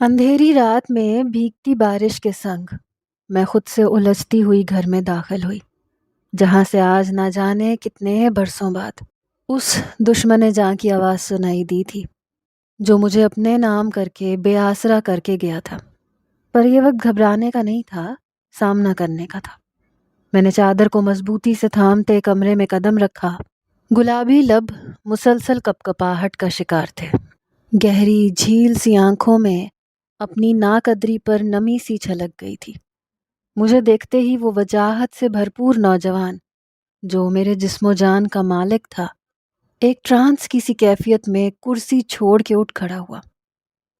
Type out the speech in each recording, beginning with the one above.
اندھیری رات میں بھیگتی بارش کے سنگ میں خود سے الجھتی ہوئی گھر میں داخل ہوئی، جہاں سے آج نہ جانے کتنے برسوں بعد اس دشمن جاں کی آواز سنائی دی تھی جو مجھے اپنے نام کر کے بے آسرا کر کے گیا تھا۔ پر یہ وقت گھبرانے کا نہیں تھا، سامنا کرنے کا تھا۔ میں نے چادر کو مضبوطی سے تھامتے کمرے میں قدم رکھا۔ گلابی لب مسلسل کپکپاہٹ کا شکار تھے۔ گہری جھیل سی آنکھوں میں اپنی ناقدری پر نمی سی چھلک گئی تھی۔ مجھے دیکھتے ہی وہ وجاہت سے بھرپور نوجوان جو میرے جسم و جان کا مالک تھا، ایک ٹرانس کی سی کیفیت میں کرسی چھوڑ کے اٹھ کھڑا ہوا۔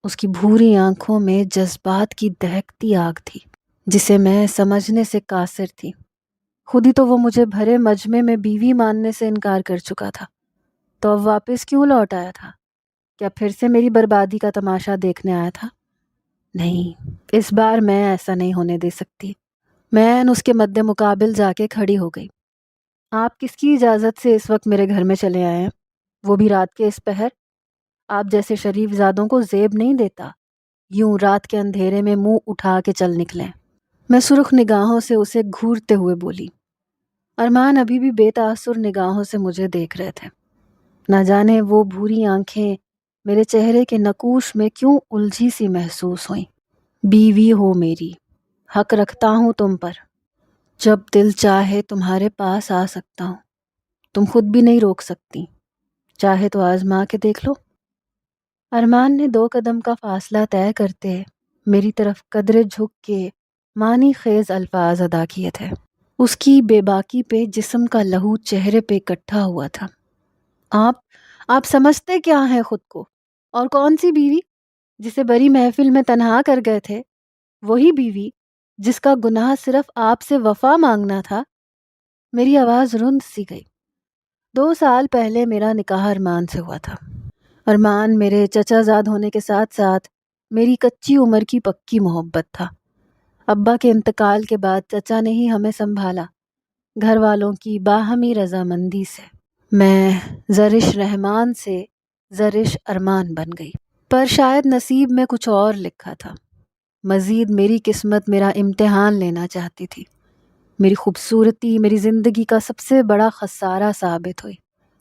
اس کی بھوری آنکھوں میں جذبات کی دہکتی آگ تھی جسے میں سمجھنے سے قاصر تھی۔ خود ہی تو وہ مجھے بھرے مجمع میں بیوی ماننے سے انکار کر چکا تھا، تو اب واپس کیوں لوٹ آیا تھا؟ کیا پھر سے میری بربادی کا تماشا دیکھنے آیا تھا؟ نہیں، اس بار میں ایسا نہیں ہونے دے سکتی۔ میں اس کے مد مقابل جا کے کھڑی ہو گئی۔ آپ کس کی اجازت سے اس وقت میرے گھر میں چلے آئے ہیں؟ وہ بھی رات کے اس پہر؟ آپ جیسے شریف زادوں کو زیب نہیں دیتا یوں رات کے اندھیرے میں منہ اٹھا کے چل نکلیں۔ میں سرخ نگاہوں سے اسے گھورتے ہوئے بولی۔ ارمان ابھی بھی بے تاثر نگاہوں سے مجھے دیکھ رہے تھے۔ نہ جانے وہ بھوری آنکھیں میرے چہرے کے نقوش میں کیوں الجھی سی محسوس ہوئیں۔ بیوی ہو میری، حق رکھتا ہوں تم پر، جب دل چاہے تمہارے پاس آ سکتا ہوں، تم خود بھی نہیں روک سکتی، چاہے تو آزما کے دیکھ لو۔ ارمان نے 2 قدم کا فاصلہ طے کرتے میری طرف قدرے جھک کے معنی خیز الفاظ ادا کیے تھے۔ اس کی بے باکی پہ جسم کا لہو چہرے پہ اکٹھا ہوا تھا۔ آپ سمجھتے کیا ہیں خود کو؟ اور کون سی بیوی؟ جسے بری محفل میں تنہا کر گئے تھے، وہی بیوی جس کا گناہ صرف آپ سے وفا مانگنا تھا؟ میری آواز رند سی گئی۔ 2 سال پہلے میرا نکاح ارمان سے ہوا تھا۔ ارمان میرے چچا زاد ہونے کے ساتھ ساتھ میری کچی عمر کی پکی محبت تھا۔ ابا کے انتقال کے بعد چچا نے ہی ہمیں سنبھالا، گھر والوں کی باہمی رضامندی سے۔ میں زرش رحمان سے زرش ارمان بن گئی، پر شاید نصیب میں کچھ اور لکھا تھا۔ مزید میری قسمت میرا امتحان لینا چاہتی تھی۔ میری خوبصورتی میری زندگی کا سب سے بڑا خسارہ ثابت ہوئی۔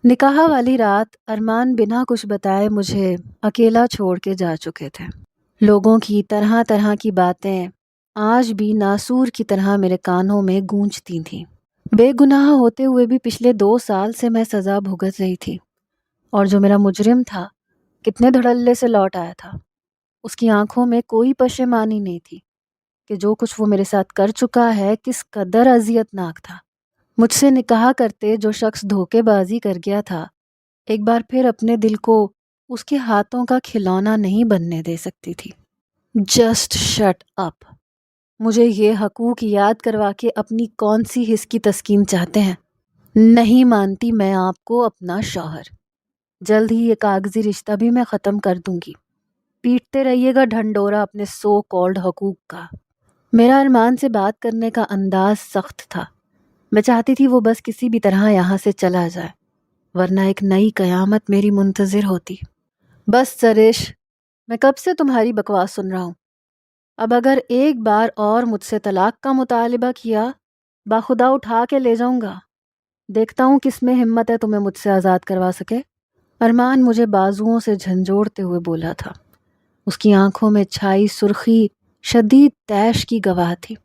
نکاح والی رات ارمان بنا کچھ بتائے مجھے اکیلا چھوڑ کے جا چکے تھے۔ لوگوں کی طرح طرح کی باتیں آج بھی ناسور کی طرح میرے کانوں میں گونجتی تھیں۔ بے گناہ ہوتے ہوئے بھی پچھلے 2 سال سے میں سزا بھگت رہی تھی، اور جو میرا مجرم تھا کتنے دھڑلے سے لوٹ آیا تھا۔ اس کی آنکھوں میں کوئی پشیمانی نہیں تھی کہ جو کچھ وہ میرے ساتھ کر چکا ہے کس قدر اذیت ناک تھا۔ مجھ سے نکاح کرتے جو شخص دھوکے بازی کر گیا تھا، ایک بار پھر اپنے دل کو اس کے ہاتھوں کا کھلونا نہیں بننے دے سکتی تھی۔ Just shut up. مجھے یہ حقوق یاد کروا کے اپنی کون سی حس کی تسکین چاہتے ہیں؟ نہیں مانتی میں آپ کو اپنا شوہر۔ جلد ہی یہ کاغذی رشتہ بھی میں ختم کر دوں گی۔ پیٹتے رہیے گا ڈھنڈورا اپنے سو کالڈ حقوق کا۔ میرا ارمان سے بات کرنے کا انداز سخت تھا۔ میں چاہتی تھی وہ بس کسی بھی طرح یہاں سے چلا جائے، ورنہ ایک نئی قیامت میری منتظر ہوتی۔ بس زرش، میں کب سے تمہاری بکواس سن رہا ہوں۔ اب اگر ایک بار اور مجھ سے طلاق کا مطالبہ کیا، باخدا اٹھا کے لے جاؤں گا۔ دیکھتا ہوں کس میں ہمت ہے تمہیں مجھ سے آزاد کروا سکے۔ ارمان مجھے بازوؤں سے جھنجھوڑتے ہوئے بولا تھا۔ اس کی آنکھوں میں چھائی سرخی شدید طیش کی گواہ تھی۔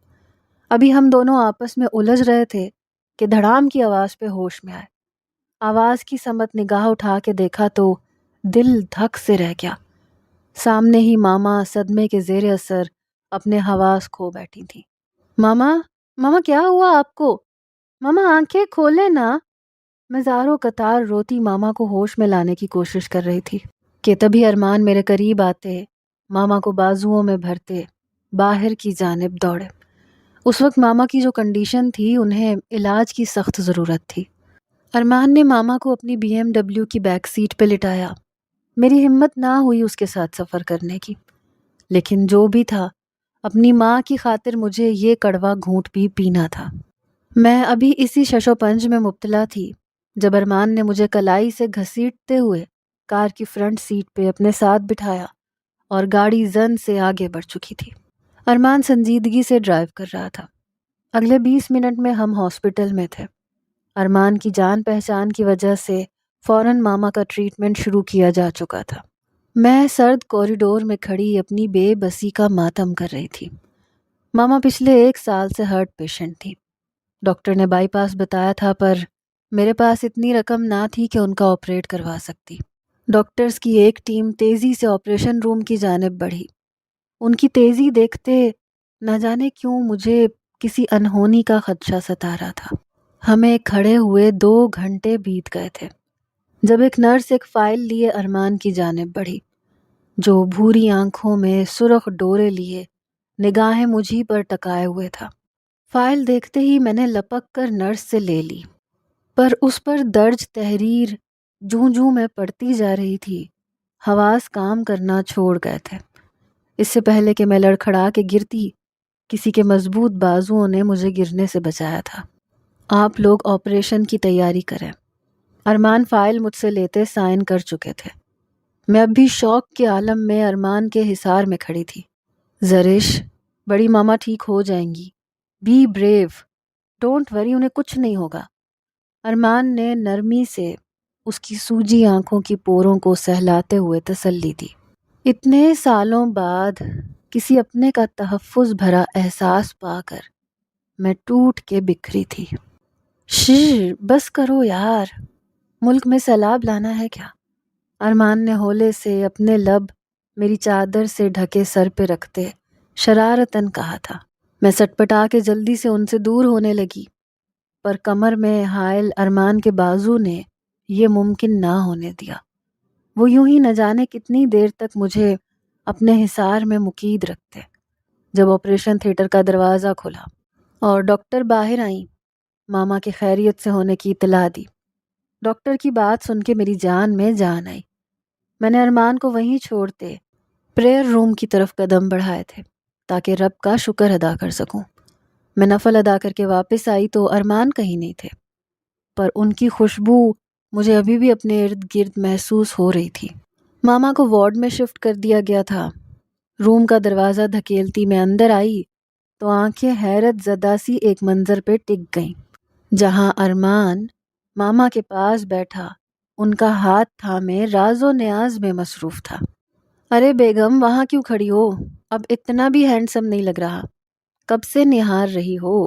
ابھی ہم دونوں آپس میں الجھ رہے تھے کہ دھڑام کی آواز پہ ہوش میں آئے۔ آواز کی سمت نگاہ اٹھا کے دیکھا تو دل دھک سے رہ گیا۔ سامنے ہی ماما صدمے کے زیر اثر اپنے حواس کھو بیٹھی تھی۔ ماما کیا ہوا آپ کو؟ ماما آنکھیں کھولے نا۔ میں زاروں قطار روتی ماما کو ہوش میں لانے کی کوشش کر رہی تھی کہ تبھی ارمان میرے قریب آتے، ماما کو بازوؤں میں بھرتے باہر کی جانب دوڑے۔ اس وقت ماما کی جو کنڈیشن تھی انہیں علاج کی سخت ضرورت تھی۔ ارمان نے ماما کو اپنی BMW کی بیک سیٹ پہ لٹایا۔ میری ہمت نہ ہوئی اس کے ساتھ سفر کرنے کی، لیکن جو بھی تھا اپنی ماں کی خاطر مجھے یہ کڑوا گھونٹ بھی پینا تھا۔ میں ابھی اسی شش و پنج میں مبتلا تھی جب ارمان نے مجھے کلائی سے گھسیٹتے ہوئے کار کی فرنٹ سیٹ پہ اپنے ساتھ بٹھایا اور گاڑی زن سے آگے بڑھ چکی تھی۔ ارمان سنجیدگی سے ڈرائیو کر رہا تھا۔ اگلے 20 منٹ میں ہم ہاسپٹل میں تھے۔ ارمان کی جان پہچان کی وجہ سے فوراً ماما کا ٹریٹمنٹ شروع کیا جا چکا تھا۔ میں سرد کوریڈور میں کھڑی اپنی بے بسی کا ماتم کر رہی تھی۔ ماما پچھلے 1 سال سے ہارٹ پیشنٹ تھی۔ ڈاکٹر نے بائی پاس بتایا تھا، پر میرے پاس اتنی رقم نہ تھی کہ ان کا آپریٹ کروا سکتی۔ ڈاکٹرز کی ایک ٹیم تیزی سے آپریشن روم کی جانب بڑھی۔ ان کی تیزی دیکھتے نہ جانے کیوں مجھے کسی انہونی کا خدشہ ستا رہا تھا۔ ہمیں کھڑے ہوئے 2 گھنٹے بیت گئے تھے جب ایک نرس ایک فائل لیے ارمان کی جانب بڑھی، جو بھوری آنکھوں میں سرخ ڈورے لیے نگاہیں مجھی پر ٹکائے ہوئے تھا۔ فائل دیکھتے ہی میں نے لپک کر نرس سے لے لی، پر اس پر درج تحریر جوں جوں میں پڑھتی جا رہی تھی، حواس کام کرنا چھوڑ گئے تھے۔ اس سے پہلے کہ میں لڑکھڑا کے گرتی، کسی کے مضبوط بازوؤں نے مجھے گرنے سے بچایا تھا۔ آپ لوگ آپریشن کی تیاری کریں۔ ارمان فائل مجھ سے لیتے سائن کر چکے تھے۔ میں اب بھی شوق کے عالم میں ارمان کے حصار میں کھڑی تھی۔ زرش، بڑی ماما ٹھیک ہو جائیں گی۔ بی بریو، ڈونٹ وری، انہیں کچھ نہیں ہوگا۔ ارمان نے نرمی سے اس کی سوجی آنکھوں کی پوروں کو سہلاتے ہوئے تسلی دی۔ اتنے سالوں بعد کسی اپنے کا تحفظ بھرا احساس پا کر میں ٹوٹ کے بکھری تھی۔ بس کرو یار، ملک میں سیلاب لانا ہے کیا؟ ارمان نے ہولے سے اپنے لب میری چادر سے ڈھکے سر پہ رکھتے شرارتاً کہا تھا۔ میں سٹپٹا کے جلدی سے ان سے دور ہونے لگی، پر کمر میں حائل ارمان کے بازو نے یہ ممکن نہ ہونے دیا۔ وہ یوں ہی نہ جانے کتنی دیر تک مجھے اپنے حصار میں مقید رکھتے۔ جب آپریشن تھیٹر کا دروازہ کھلا اور ڈاکٹر باہر آئیں، ماما کے خیریت سے ہونے کی اطلاع دی۔ ڈاکٹر کی بات سن کے میری جان میں جان آئی۔ میں نے ارمان کو وہیں چھوڑتے پریئر روم کی طرف قدم بڑھائے تھے تاکہ رب کا شکر ادا کر سکوں۔ میں نفل ادا کر کے واپس آئی تو ارمان کہیں نہیں تھے، پر ان کی خوشبو مجھے ابھی بھی اپنے ارد گرد محسوس ہو رہی تھی۔ ماما کو وارڈ میں شفٹ کر دیا گیا تھا۔ روم کا دروازہ دھکیلتی میں اندر آئی تو آنکھیں حیرت زدہ سی ایک منظر پہ ٹک گئیں، جہاں ارمان ماما کے پاس بیٹھا ان کا ہاتھ تھامے راز و نیاز میں مصروف تھا۔ ارے بیگم، وہاں کیوں کھڑی ہو؟ اب اتنا بھی ہینڈسم نہیں لگ رہا، کب سے نہار رہی ہو؟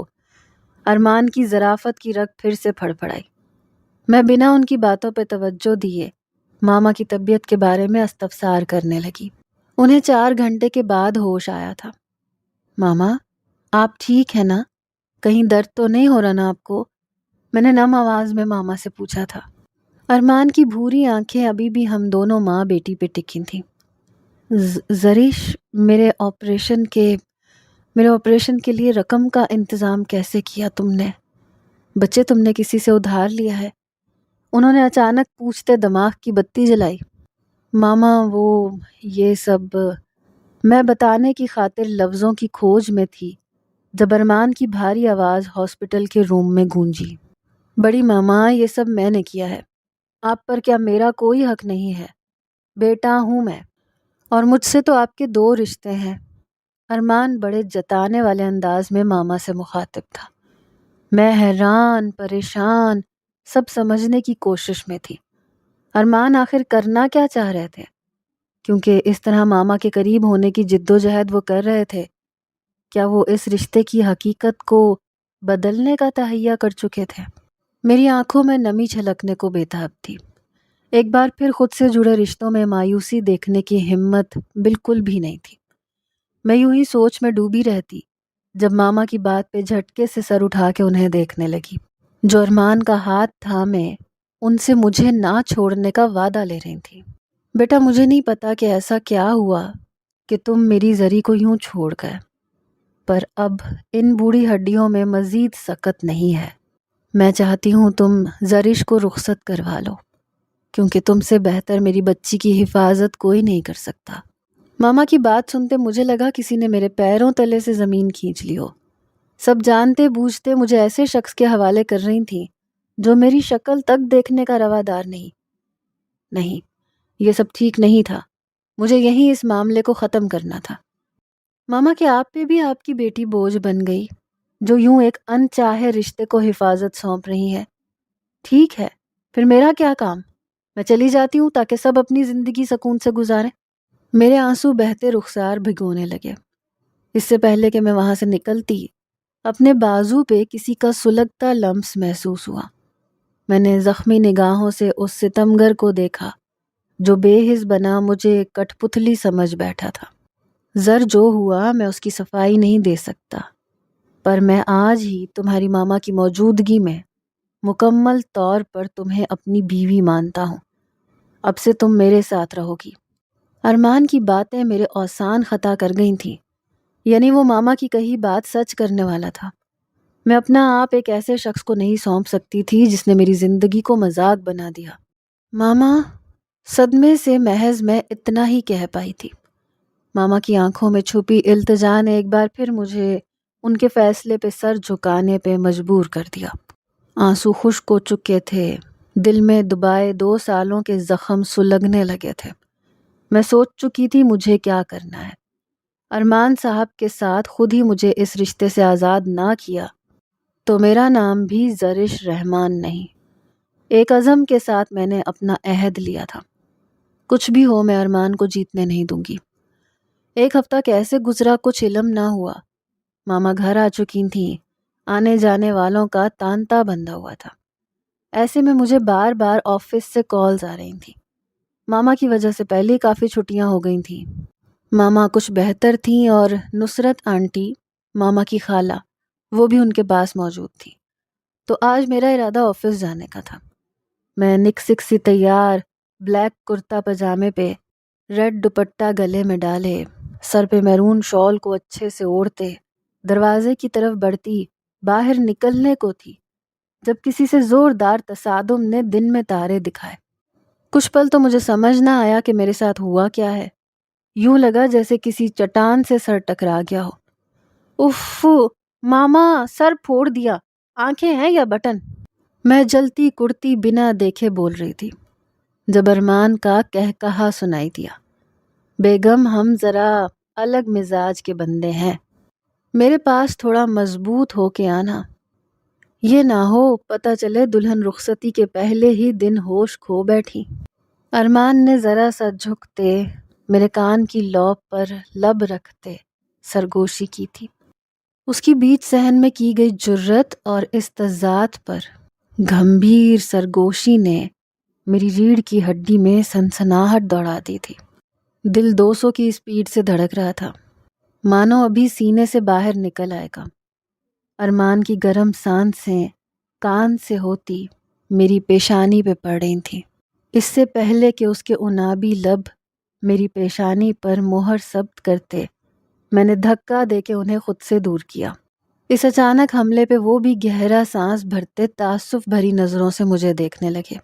ارمان کی ظرافت کی رگ پھر سے پھڑپڑائی۔ میں بنا ان کی باتوں پہ توجہ دیے ماما کی طبیعت کے بارے میں استفسار کرنے لگی۔ انہیں 4 گھنٹے کے بعد ہوش آیا تھا۔ ماما، آپ ٹھیک ہے نا؟ کہیں درد تو نہیں ہو رہا نا آپ کو؟ میں نے نم آواز میں ماما سے پوچھا تھا۔ ارمان کی بھوری آنکھیں ابھی بھی ہم دونوں ماں بیٹی پہ ٹکی تھیں۔ زریش، میرے آپریشن کے لیے رقم کا انتظام کیسے کیا تم نے؟ بچے تم نے کسی سے ادھار لیا ہے؟ انہوں نے اچانک پوچھتے دماغ کی بتی جلائی۔ ماما، یہ سب میں بتانے کی خاطر لفظوں کی کھوج میں تھی جب ارمان کی بھاری آواز ہاسپٹل کے روم میں گونجی۔ بڑی ماما، یہ سب میں نے کیا ہے، آپ پر کیا میرا کوئی حق نہیں ہے؟ بیٹا ہوں میں، اور مجھ سے تو آپ کے 2 رشتے ہیں۔ ارمان بڑے جتانے والے انداز میں ماما سے مخاطب تھا۔ میں حیران، پریشان، سب سمجھنے کی کوشش میں تھی۔ ارمان آخر کرنا کیا چاہ رہے تھے؟ کیونکہ اس طرح ماما کے قریب ہونے کی جد و جہد وہ کر رہے تھے، کیا وہ اس رشتے کی حقیقت کو بدلنے کا تہیہ کر چکے تھے؟ میری آنکھوں میں نمی چھلکنے کو بےتاب تھی۔ ایک بار پھر خود سے جڑے رشتوں میں مایوسی دیکھنے کی ہمت بالکل بھی نہیں تھی۔ میں یوں ہی سوچ میں ڈوبی رہتی جب ماما کی بات پہ جھٹکے سے سر اٹھا کے انہیں دیکھنے لگی، جو ارمان کا ہاتھ تھامے ان سے مجھے نہ چھوڑنے کا وعدہ لے رہی تھی۔ بیٹا، مجھے نہیں پتا کہ ایسا کیا ہوا کہ تم میری زری کو یوں چھوڑ گئے، پر اب ان بوڑھی ہڈیوں میں مزید سکت نہیں ہے۔ میں چاہتی ہوں تم زرش کو رخصت کروا لو، کیونکہ تم سے بہتر میری بچی کی حفاظت کوئی نہیں کر سکتا۔ ماما کی بات سنتے مجھے لگا کسی نے میرے پیروں تلے سے زمین کھینچ لی ہو۔ سب جانتے بوجھتے مجھے ایسے شخص کے حوالے کر رہی تھیں جو میری شکل تک دیکھنے کا روادار نہیں۔ یہ سب ٹھیک نہیں تھا۔ مجھے یہیں اس معاملے کو ختم کرنا تھا۔ ماما کہ آپ پہ بھی آپ کی بیٹی بوجھ بن گئی، جو یوں ایک انچاہے رشتے کو حفاظت سونپ رہی ہے۔ ٹھیک ہے، پھر میرا کیا کام؟ میں چلی جاتی ہوں تاکہ سب اپنی زندگی سکون سے گزاریں۔ میرے آنسو بہتے رخسار بھگونے لگے۔ اس سے پہلے کہ میں وہاں سے نکلتی، اپنے بازو پہ کسی کا سلگتا لمس محسوس ہوا۔ میں نے زخمی نگاہوں سے اس ستمگر کو دیکھا جو بے حس بنا مجھے کٹ پتلی سمجھ بیٹھا تھا۔ زر جو ہوا میں اس کی صفائی نہیں دے سکتا، پر میں آج ہی تمہاری ماما کی موجودگی میں مکمل طور پر تمہیں اپنی بیوی مانتا ہوں۔ اب سے تم میرے ساتھ رہو گی۔ ارمان کی باتیں میرے اوسان خطا کر گئی تھیں، یعنی وہ ماما کی کہی بات سچ کرنے والا تھا۔ میں اپنا آپ ایک ایسے شخص کو نہیں سونپ سکتی تھی جس نے میری زندگی کو مذاق بنا دیا۔ ماما، صدمے سے محض میں اتنا ہی کہہ پائی تھی۔ ماما کی آنکھوں میں چھپی التجا نے ایک بار پھر مجھے ان کے فیصلے پہ سر جھکانے پہ مجبور کر دیا۔ آنسو خشک ہو چکے تھے، دل میں دبائے 2 سالوں کے زخم سلگنے لگے تھے۔ میں سوچ چکی تھی مجھے کیا کرنا ہے۔ ارمان صاحب کے ساتھ خود ہی مجھے اس رشتے سے آزاد نہ کیا تو میرا نام بھی زرش رحمان نہیں۔ ایک عزم کے ساتھ میں نے اپنا عہد لیا تھا، کچھ بھی ہو میں ارمان کو جیتنے نہیں دوں گی۔ 1 ہفتہ کیسے گزرا کچھ علم نہ ہوا۔ ماما گھر آ چکی تھیں، آنے جانے والوں کا تانتا بندھا ہوا تھا۔ ایسے میں مجھے بار بار آفس سے کالز آ رہی تھیں۔ ماما کی وجہ سے پہلے کافی چھٹیاں ہو گئی تھیں۔ ماما کچھ بہتر تھیں اور نصرت آنٹی، ماما کی خالہ، وہ بھی ان کے پاس موجود تھی۔ تو آج میرا ارادہ آفس جانے کا تھا۔ میں نک سک سی تیار، بلیک کرتا پجامے پہ، ریڈ دوپٹہ گلے میں ڈالے، سر پہ میرون شال کو اچھے سے اوڑھتے دروازے کی طرف بڑھتی باہر نکلنے کو تھی جب کسی سے زوردار تصادم نے دن میں تارے دکھائے۔ کچھ پل تو مجھے سمجھ نہ آیا کہ میرے ساتھ ہوا کیا ہے۔ یوں لگا جیسے کسی چٹان سے سر ٹکرا گیا ہو۔ اف، ماما سر پھوڑ دیا، آنکھیں ہیں یا بٹن؟ میں جلتی کڑتی بنا دیکھے بول رہی تھی جب ارمان کا کہا سنائی دیا، بیگم ہم ذرا الگ مزاج کے بندے ہیں، میرے پاس تھوڑا مضبوط ہو کے آنا، یہ نہ ہو پتہ چلے دلہن رخصتی کے پہلے ہی دن ہوش کھو بیٹھی۔ ارمان نے ذرا سا جھکتے میرے کان کی لوب پر لب رکھتے سرگوشی کی تھی۔ اس کی بیچ صحن میں کی گئی جرت اور استضاعت پر گھمبیر سرگوشی نے میری ریڑھ کی ہڈی میں سنسناہٹ دوڑا دی تھی۔ دل 200 کی اسپیڈ سے دھڑک رہا تھا، مانو ابھی سینے سے باہر نکل آئے گا۔ ارمان کی گرم سانسیں کان سے ہوتی میری پیشانی پہ پڑ رہی تھیں، اس سے پہلے کہ اس کے عنابی لب میری پیشانی پر مہر ثبت کرتے میں نے دھکا دے کے انہیں خود سے دور کیا۔ اس اچانک حملے پہ وہ بھی گہرا سانس بھرتے تعصب بھری نظروں سے مجھے دیکھنے لگے۔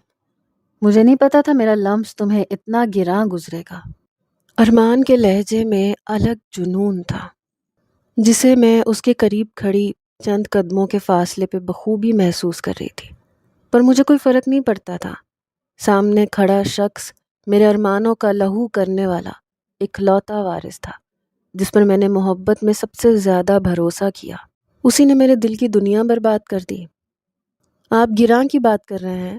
مجھے نہیں پتا تھا میرا لمس تمہیں اتنا گراں گزرے گا۔ ارمان کے لہجے میں الگ جنون تھا جسے میں اس کے قریب کھڑی چند قدموں کے فاصلے پہ بخوبی محسوس کر رہی تھی، پر مجھے کوئی فرق نہیں پڑتا تھا۔ سامنے کھڑا شخص میرے ارمانوں کا لہو کرنے والا اکلوتا وارث تھا جس پر میں نے محبت میں سب سے زیادہ بھروسہ کیا۔ اسی نے میرے دل کی دنیا برباد کر دی۔ آپ گراں کی بات کر رہے ہیں،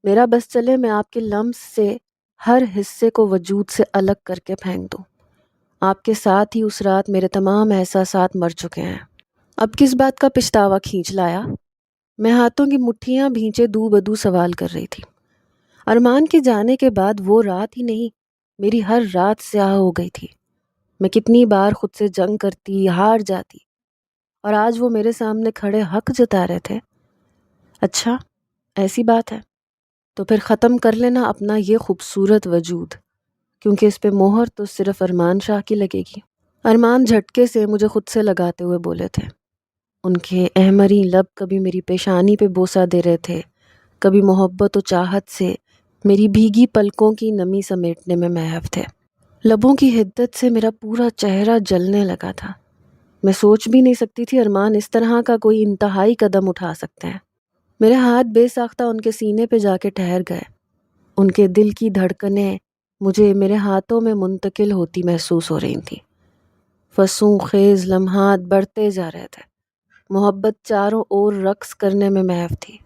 میرا بس چلے میں آپ کے لمس سے ہر حصے کو وجود سے الگ کر کے پھینک دوں۔ آپ کے ساتھ ہی اس رات میرے تمام احساسات مر چکے ہیں۔ اب کس بات کا پچھتاوا کھینچ لایا؟ میں ہاتھوں کی مٹھیاں بھینچے دو بدو سوال کر رہی تھی۔ ارمان کے جانے کے بعد وہ رات ہی نہیں، میری ہر رات سیاہ ہو گئی تھی۔ میں کتنی بار خود سے جنگ کرتی، ہار جاتی، اور آج وہ میرے سامنے کھڑے حق جتا رہے تھے۔ اچھا، ایسی بات ہے تو پھر ختم کر لینا اپنا یہ خوبصورت وجود، کیونکہ اس پہ مہر تو صرف ارمان شاہ کی لگے گی۔ ارمان جھٹکے سے مجھے خود سے لگاتے ہوئے بولے تھے۔ ان کے احمری لب کبھی میری پیشانی پہ بوسہ دے رہے تھے، کبھی محبت و چاہت سے میری بھیگی پلکوں کی نمی سمیٹنے میں محو تھے۔ لبوں کی حدت سے میرا پورا چہرہ جلنے لگا تھا۔ میں سوچ بھی نہیں سکتی تھی ارمان اس طرح کا کوئی انتہائی قدم اٹھا سکتے ہیں۔ میرے ہاتھ بے ساختہ ان کے سینے پہ جا کے ٹھہر گئے۔ ان کے دل کی دھڑکنیں مجھے میرے ہاتھوں میں منتقل ہوتی محسوس ہو رہی تھیں۔ فسوں خیز لمحات بڑھتے جا رہے تھے۔ محبت چاروں اور رقص کرنے میں محو تھی۔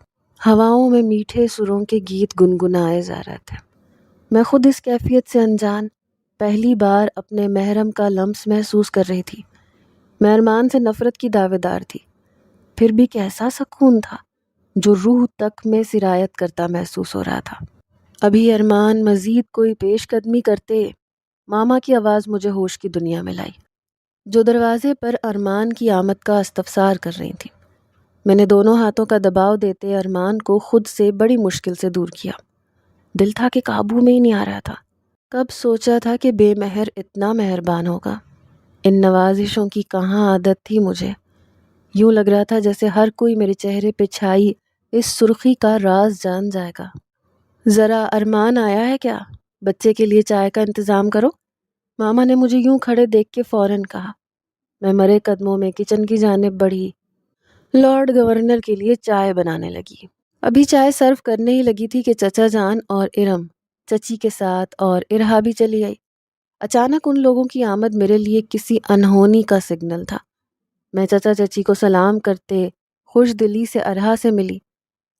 ہواؤں میں میٹھے سروں کے گیت گنگنائے جا رہے تھے۔ میں خود اس کیفیت سے انجان پہلی بار اپنے محرم کا لمس محسوس کر رہی تھی۔ میں ارمان سے نفرت کی دعوے دار تھی، پھر بھی کیسا سکون تھا جو روح تک میں سرایت کرتا محسوس ہو رہا تھا۔ ابھی ارمان مزید کوئی پیش قدمی کرتے، ماما کی آواز مجھے ہوش کی دنیا میں لائی، جو دروازے پر ارمان کی آمد کا استفسار کر رہی تھی۔ میں نے دونوں ہاتھوں کا دباؤ دیتے ارمان کو خود سے بڑی مشکل سے دور کیا۔ دل تھا کہ قابو میں ہی نہیں آ رہا تھا۔ کب سوچا تھا کہ بے مہر اتنا مہربان ہوگا۔ ان نوازشوں کی کہاں عادت تھی مجھے۔ یوں لگ رہا تھا جیسے ہر کوئی میرے چہرے پہ چھائی اس سرخی کا راز جان جائے گا۔ ذرا ارمان آیا ہے کیا؟ بچے کے لیے چائے کا انتظام کرو، ماما نے مجھے یوں کھڑے دیکھ کے فوراً کہا۔ میں مرے قدموں میں کچن کی جانب بڑھی، لارڈ گورنر کے لیے چائے بنانے لگی۔ ابھی چائے سرو کرنے ہی لگی تھی کہ چچا جان اور ارم چچی کے ساتھ اور ارہا بھی چلی آئی۔ اچانک ان لوگوں کی آمد میرے لیے کسی انہونی کا سگنل تھا۔ میں چچا چچی کو سلام کرتے خوش دلی سے ارہا سے ملی۔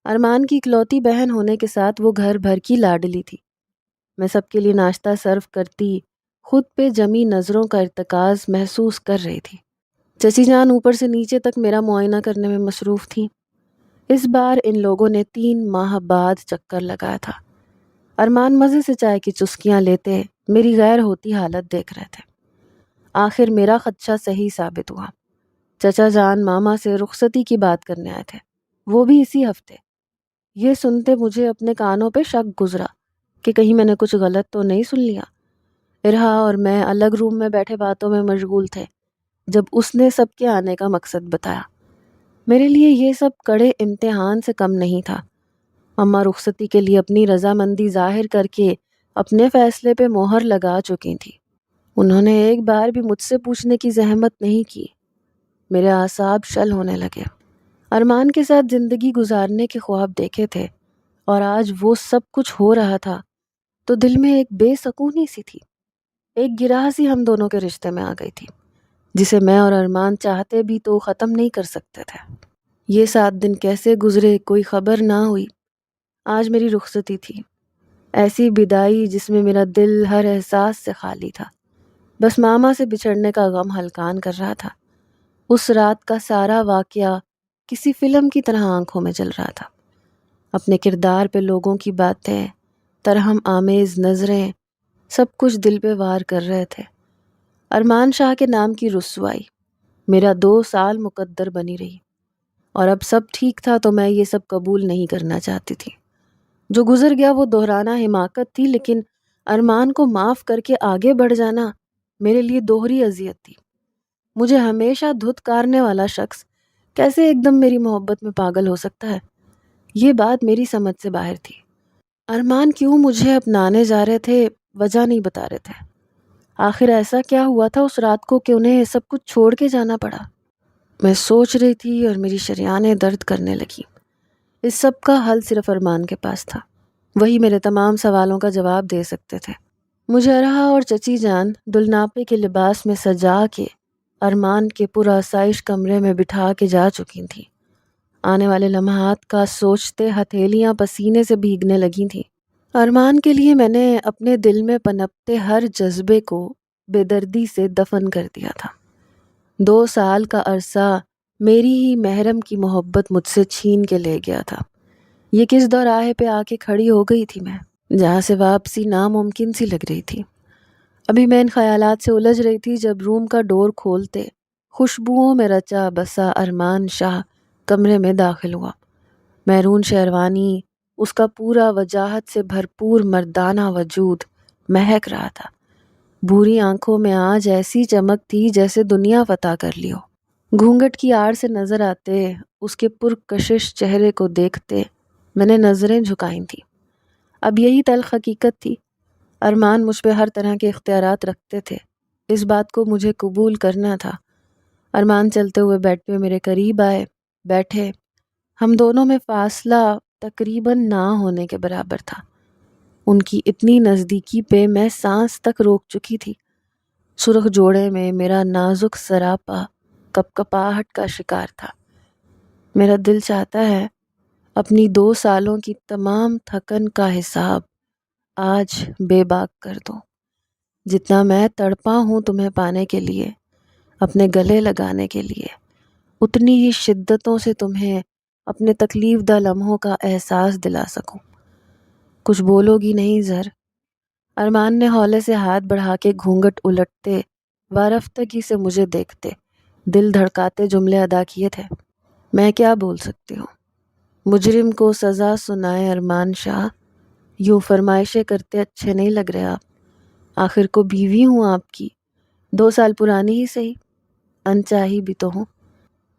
ارمان کی اکلوتی بہن ہونے کے ساتھ وہ گھر بھر کی لاڈلی تھی۔ میں سب کے لیے ناشتہ سرو کرتی خود پہ جمی نظروں کا ارتکاز محسوس کر رہی تھی۔ چچی جان اوپر سے نیچے تک میرا معائنہ کرنے میں مصروف تھیں۔ اس بار ان لوگوں نے 3 ماہ بعد چکر لگایا تھا۔ ارمان مزے سے چائے کی چسکیاں لیتے میری غیر ہوتی حالت دیکھ رہے تھے۔ آخر میرا خدشہ صحیح ثابت ہوا۔ چچا جان ماما سے رخصتی کی بات کرنے آئے تھے، وہ بھی اسی ہفتے۔ یہ سنتے مجھے اپنے کانوں پہ شک گزرا کہ کہیں میں نے کچھ غلط تو نہیں سن لیا۔ ارہا اور میں الگ روم میں بیٹھے باتوں میں مشغول تھے جب اس نے سب کے آنے کا مقصد بتایا۔ میرے لیے یہ سب کڑے امتحان سے کم نہیں تھا۔ اماں رخصتی کے لیے اپنی رضامندی ظاہر کر کے اپنے فیصلے پہ مہر لگا چکی تھی۔ انہوں نے ایک بار بھی مجھ سے پوچھنے کی زحمت نہیں کی۔ میرے اعصاب شل ہونے لگے۔ ارمان کے ساتھ زندگی گزارنے کے خواب دیکھے تھے اور آج وہ سب کچھ ہو رہا تھا تو دل میں ایک بے سکونی سی تھی۔ ایک گراہ سی ہم دونوں کے رشتے میں آ گئی تھی جسے میں اور ارمان چاہتے بھی تو ختم نہیں کر سکتے تھے۔ یہ 7 دن کیسے گزرے کوئی خبر نہ ہوئی۔ آج میری رخصتی تھی، ایسی بدائی جس میں میرا دل ہر احساس سے خالی تھا، بس ماما سے بچھڑنے کا غم ہلکان کر رہا تھا۔ اس رات کا سارا واقعہ کسی فلم کی طرح آنکھوں میں چل رہا تھا۔ اپنے کردار پہ لوگوں کی باتیں، ترہم آمیز نظریں، سب کچھ دل پہ وار کر رہے تھے۔ ارمان شاہ کے نام کی رسوائی میرا 2 سال مقدر بنی رہی، اور اب سب ٹھیک تھا تو میں یہ سب قبول نہیں کرنا چاہتی تھی۔ جو گزر گیا وہ دہرانا حماقت تھی، لیکن ارمان کو معاف کر کے آگے بڑھ جانا میرے لیے دوہری اذیت تھی۔ مجھے ہمیشہ دھتکارنے والا شخص کیسے ایک دم میری محبت میں پاگل ہو سکتا ہے؟ یہ بات میری سمجھ سے باہر تھی۔ ارمان کیوں مجھے اپنانے جا رہے تھے وجہ نہیں بتا رہے تھے۔ آخر ایسا کیا ہوا تھا اس رات کو کہ انہیں سب کچھ چھوڑ کے جانا پڑا؟ میں سوچ رہی تھی اور میری شریانیں درد کرنے لگی۔ اس سب کا حل صرف ارمان کے پاس تھا، وہی میرے تمام سوالوں کا جواب دے سکتے تھے۔ مجھے ارہا اور چچی جان دلناپے کے لباس میں سجا کے ارمان کے پرآسائش کمرے میں بٹھا کے جا چکی تھیں۔ آنے والے لمحات کا سوچتے ہتھیلیاں پسینے سے بھیگنے لگی تھیں۔ ارمان کے لیے میں نے اپنے دل میں پنپتے ہر جذبے کو بے دردی سے دفن کر دیا تھا۔ 2 سال کا عرصہ میری ہی محرم کی محبت مجھ سے چھین کے لے گیا تھا۔ یہ کس دوراہے پہ آ کے کھڑی ہو گئی تھی میں، جہاں سے واپسی ناممکن سی لگ رہی تھی۔ ابھی میں ان خیالات سے الجھ رہی تھی جب روم کا ڈور کھولتے خوشبوؤں میں رچا بسا ارمان شاہ کمرے میں داخل ہوا۔ میرون شیروانی، اس کا پورا وجاہت سے بھرپور مردانہ وجود مہک رہا تھا۔ بھوری آنکھوں میں آج ایسی چمک تھی جیسے دنیا فتح کر لی ہو۔ گھونگھٹ کی آڑ سے نظر آتے اس کے پرکشش چہرے کو دیکھتے میں نے نظریں جھکائی تھیں۔ اب یہی تلخ حقیقت تھی، ارمان مجھ پہ ہر طرح کے اختیارات رکھتے تھے۔ اس بات کو مجھے قبول کرنا تھا۔ ارمان چلتے ہوئے بیڈ پہ میرے قریب آئے، بیٹھے۔ ہم دونوں میں فاصلہ تقریباً نہ ہونے کے برابر تھا۔ ان کی اتنی نزدیکی پہ میں سانس تک روک چکی تھی۔ سرخ جوڑے میں میرا نازک سراپا کپ کپاہٹ کا شکار تھا۔ میرا دل چاہتا ہے اپنی 2 سالوں کی تمام تھکن کا حساب آج بے باک کر دوں۔ جتنا میں تڑپا ہوں تمہیں پانے کے لیے، اپنے گلے لگانے کے لیے، اتنی ہی شدتوں سے تمہیں اپنے تکلیف دہ لمحوں کا احساس دلا سکوں۔ کچھ بولو گی نہیں زر؟ ارمان نے ہولے سے ہاتھ بڑھا کے گھونگھٹ الٹتے وارفتگی سے مجھے دیکھتے دل دھڑکاتے جملے ادا کیے تھے۔ میں کیا بول سکتی ہوں؟ مجرم کو سزا سنائے ارمان شاہ، یوں فرمائشیں کرتے اچھے نہیں لگ رہے آپ۔ آخر کو بیوی ہوں آپ کی، 2 سال پرانی ہی صحیح، انچاہی بھی تو ہوں۔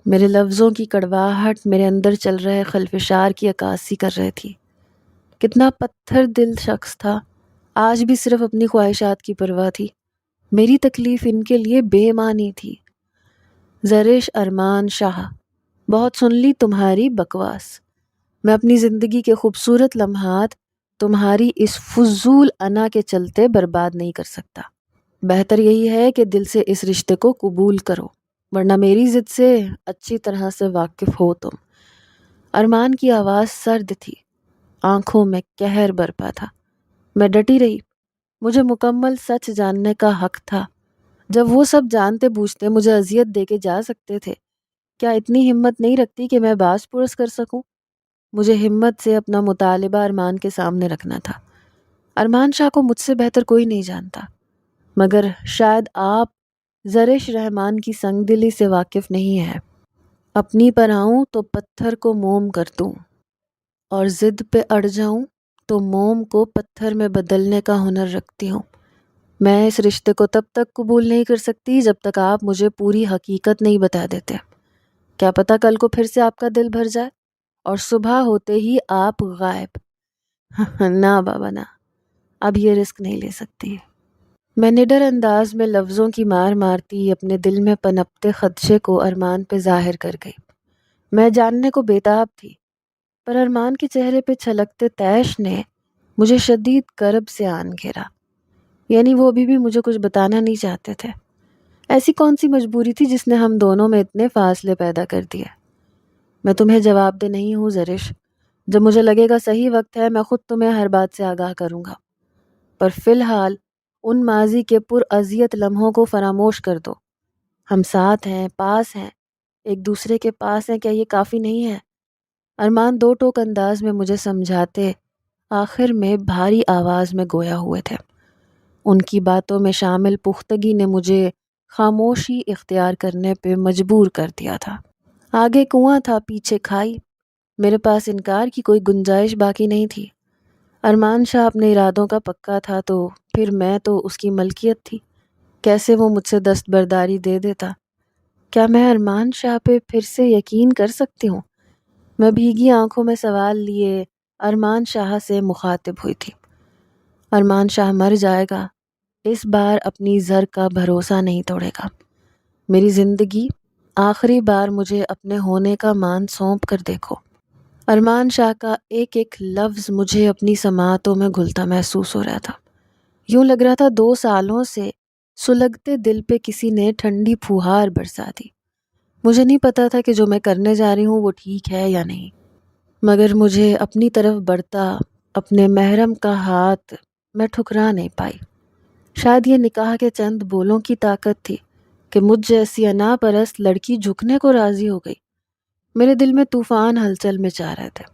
میرے لفظوں کی کڑواہٹ میرے اندر چل رہے خلفشار کی عکاسی کر رہی تھی۔ کتنا پتھر دل شخص تھا، آج بھی صرف اپنی خواہشات کی پرواہ تھی۔ میری تکلیف ان کے لیے بے معنی تھی۔ زرش ارمان شاہ، بہت سن لی تمہاری بکواس۔ میں اپنی زندگی کے خوبصورت لمحات تمہاری اس فضول انا کے چلتے برباد نہیں کر سکتا۔ بہتر یہی ہے کہ دل سے اس رشتے کو قبول کرو، ورنہ میری ضد سے اچھی طرح سے واقف ہو تم۔ ارمان کی آواز سرد تھی، آنکھوں میں قہر برپا تھا۔ میں ڈٹی رہی، مجھے مکمل سچ جاننے کا حق تھا۔ جب وہ سب جانتے بوجھتے مجھے اذیت دے کے جا سکتے تھے، کیا اتنی ہمت نہیں رکھتی کہ میں باز پرس کر سکوں؟ مجھے ہمت سے اپنا مطالبہ ارمان کے سامنے رکھنا تھا۔ ارمان شاہ کو مجھ سے بہتر کوئی نہیں جانتا، مگر شاید آپ زرش رحمان کی سنگ دلی سے واقف نہیں ہے۔ اپنی پر آؤں تو پتھر کو موم کر دوں، اور ضد پہ اڑ جاؤں تو موم کو پتھر میں بدلنے کا ہنر رکھتی ہوں۔ میں اس رشتے کو تب تک قبول نہیں کر سکتی جب تک آپ مجھے پوری حقیقت نہیں بتا دیتے۔ کیا پتہ کل کو پھر سے آپ کا دل بھر جائے اور صبح ہوتے ہی آپ غائب۔ نہ بابا نہ، اب یہ رسک نہیں لے سکتی۔ میں نڈر انداز میں لفظوں کی مار مارتی اپنے دل میں پنپتے خدشے کو ارمان پہ ظاہر کر گئی۔ میں جاننے کو بےتاب تھی، پر ارمان کے چہرے پہ چھلکتے طیش نے مجھے شدید کرب سے آن گھیرا۔ یعنی وہ ابھی بھی مجھے کچھ بتانا نہیں چاہتے تھے۔ ایسی کون سی مجبوری تھی جس نے ہم دونوں میں اتنے فاصلے پیدا کر دیے؟ میں تمہیں جواب دہ نہیں ہوں زرش۔ جب مجھے لگے گا صحیح وقت ہے میں خود تمہیں ہر بات سے آگاہ کروں گا، پر فی الحال ان ماضی کے پر اذیت لمحوں کو فراموش کر دو۔ ہم ساتھ ہیں، پاس ہیں، ایک دوسرے کے پاس ہیں، کیا یہ کافی نہیں ہے؟ ارمان 2 ٹوک انداز میں مجھے سمجھاتے آخر میں بھاری آواز میں گویا ہوئے تھے۔ ان کی باتوں میں شامل پختگی نے مجھے خاموشی اختیار کرنے پہ مجبور کر دیا تھا۔ آگے کنواں تھا، پیچھے کھائی، میرے پاس انکار کی کوئی گنجائش باقی نہیں تھی۔ ارمان شاہ اپنے ارادوں کا پکا تھا تو پھر میں تو اس کی ملکیت تھی، کیسے وہ مجھ سے دستبرداری دے دیتا؟ کیا میں ارمان شاہ پہ پھر سے یقین کر سکتی ہوں؟ میں بھیگی آنکھوں میں سوال لیے ارمان شاہ سے مخاطب ہوئی تھی۔ ارمان شاہ مر جائے گا، اس بار اپنی زر کا بھروسہ نہیں توڑے گا۔ میری زندگی آخری بار مجھے اپنے ہونے کا مان سونپ کر دیکھو۔ ارمان شاہ کا ایک ایک لفظ مجھے اپنی سماعتوں میں گھلتا محسوس ہو رہا تھا۔ یوں لگ رہا تھا 2 سالوں سے سلگتے دل پہ کسی نے ٹھنڈی پھوہار برسا دی۔ مجھے نہیں پتا تھا کہ جو میں کرنے جا رہی ہوں وہ ٹھیک ہے یا نہیں، مگر مجھے اپنی طرف بڑھتا اپنے محرم کا ہاتھ میں ٹھکرا نہیں پائی۔ شاید یہ نکاح کے چند بولوں کی طاقت تھی کہ مجھ جیسی انا پرست لڑکی جھکنے کو راضی ہو گئی۔ میرے دل میں طوفان ہلچل مچا رہے تھے،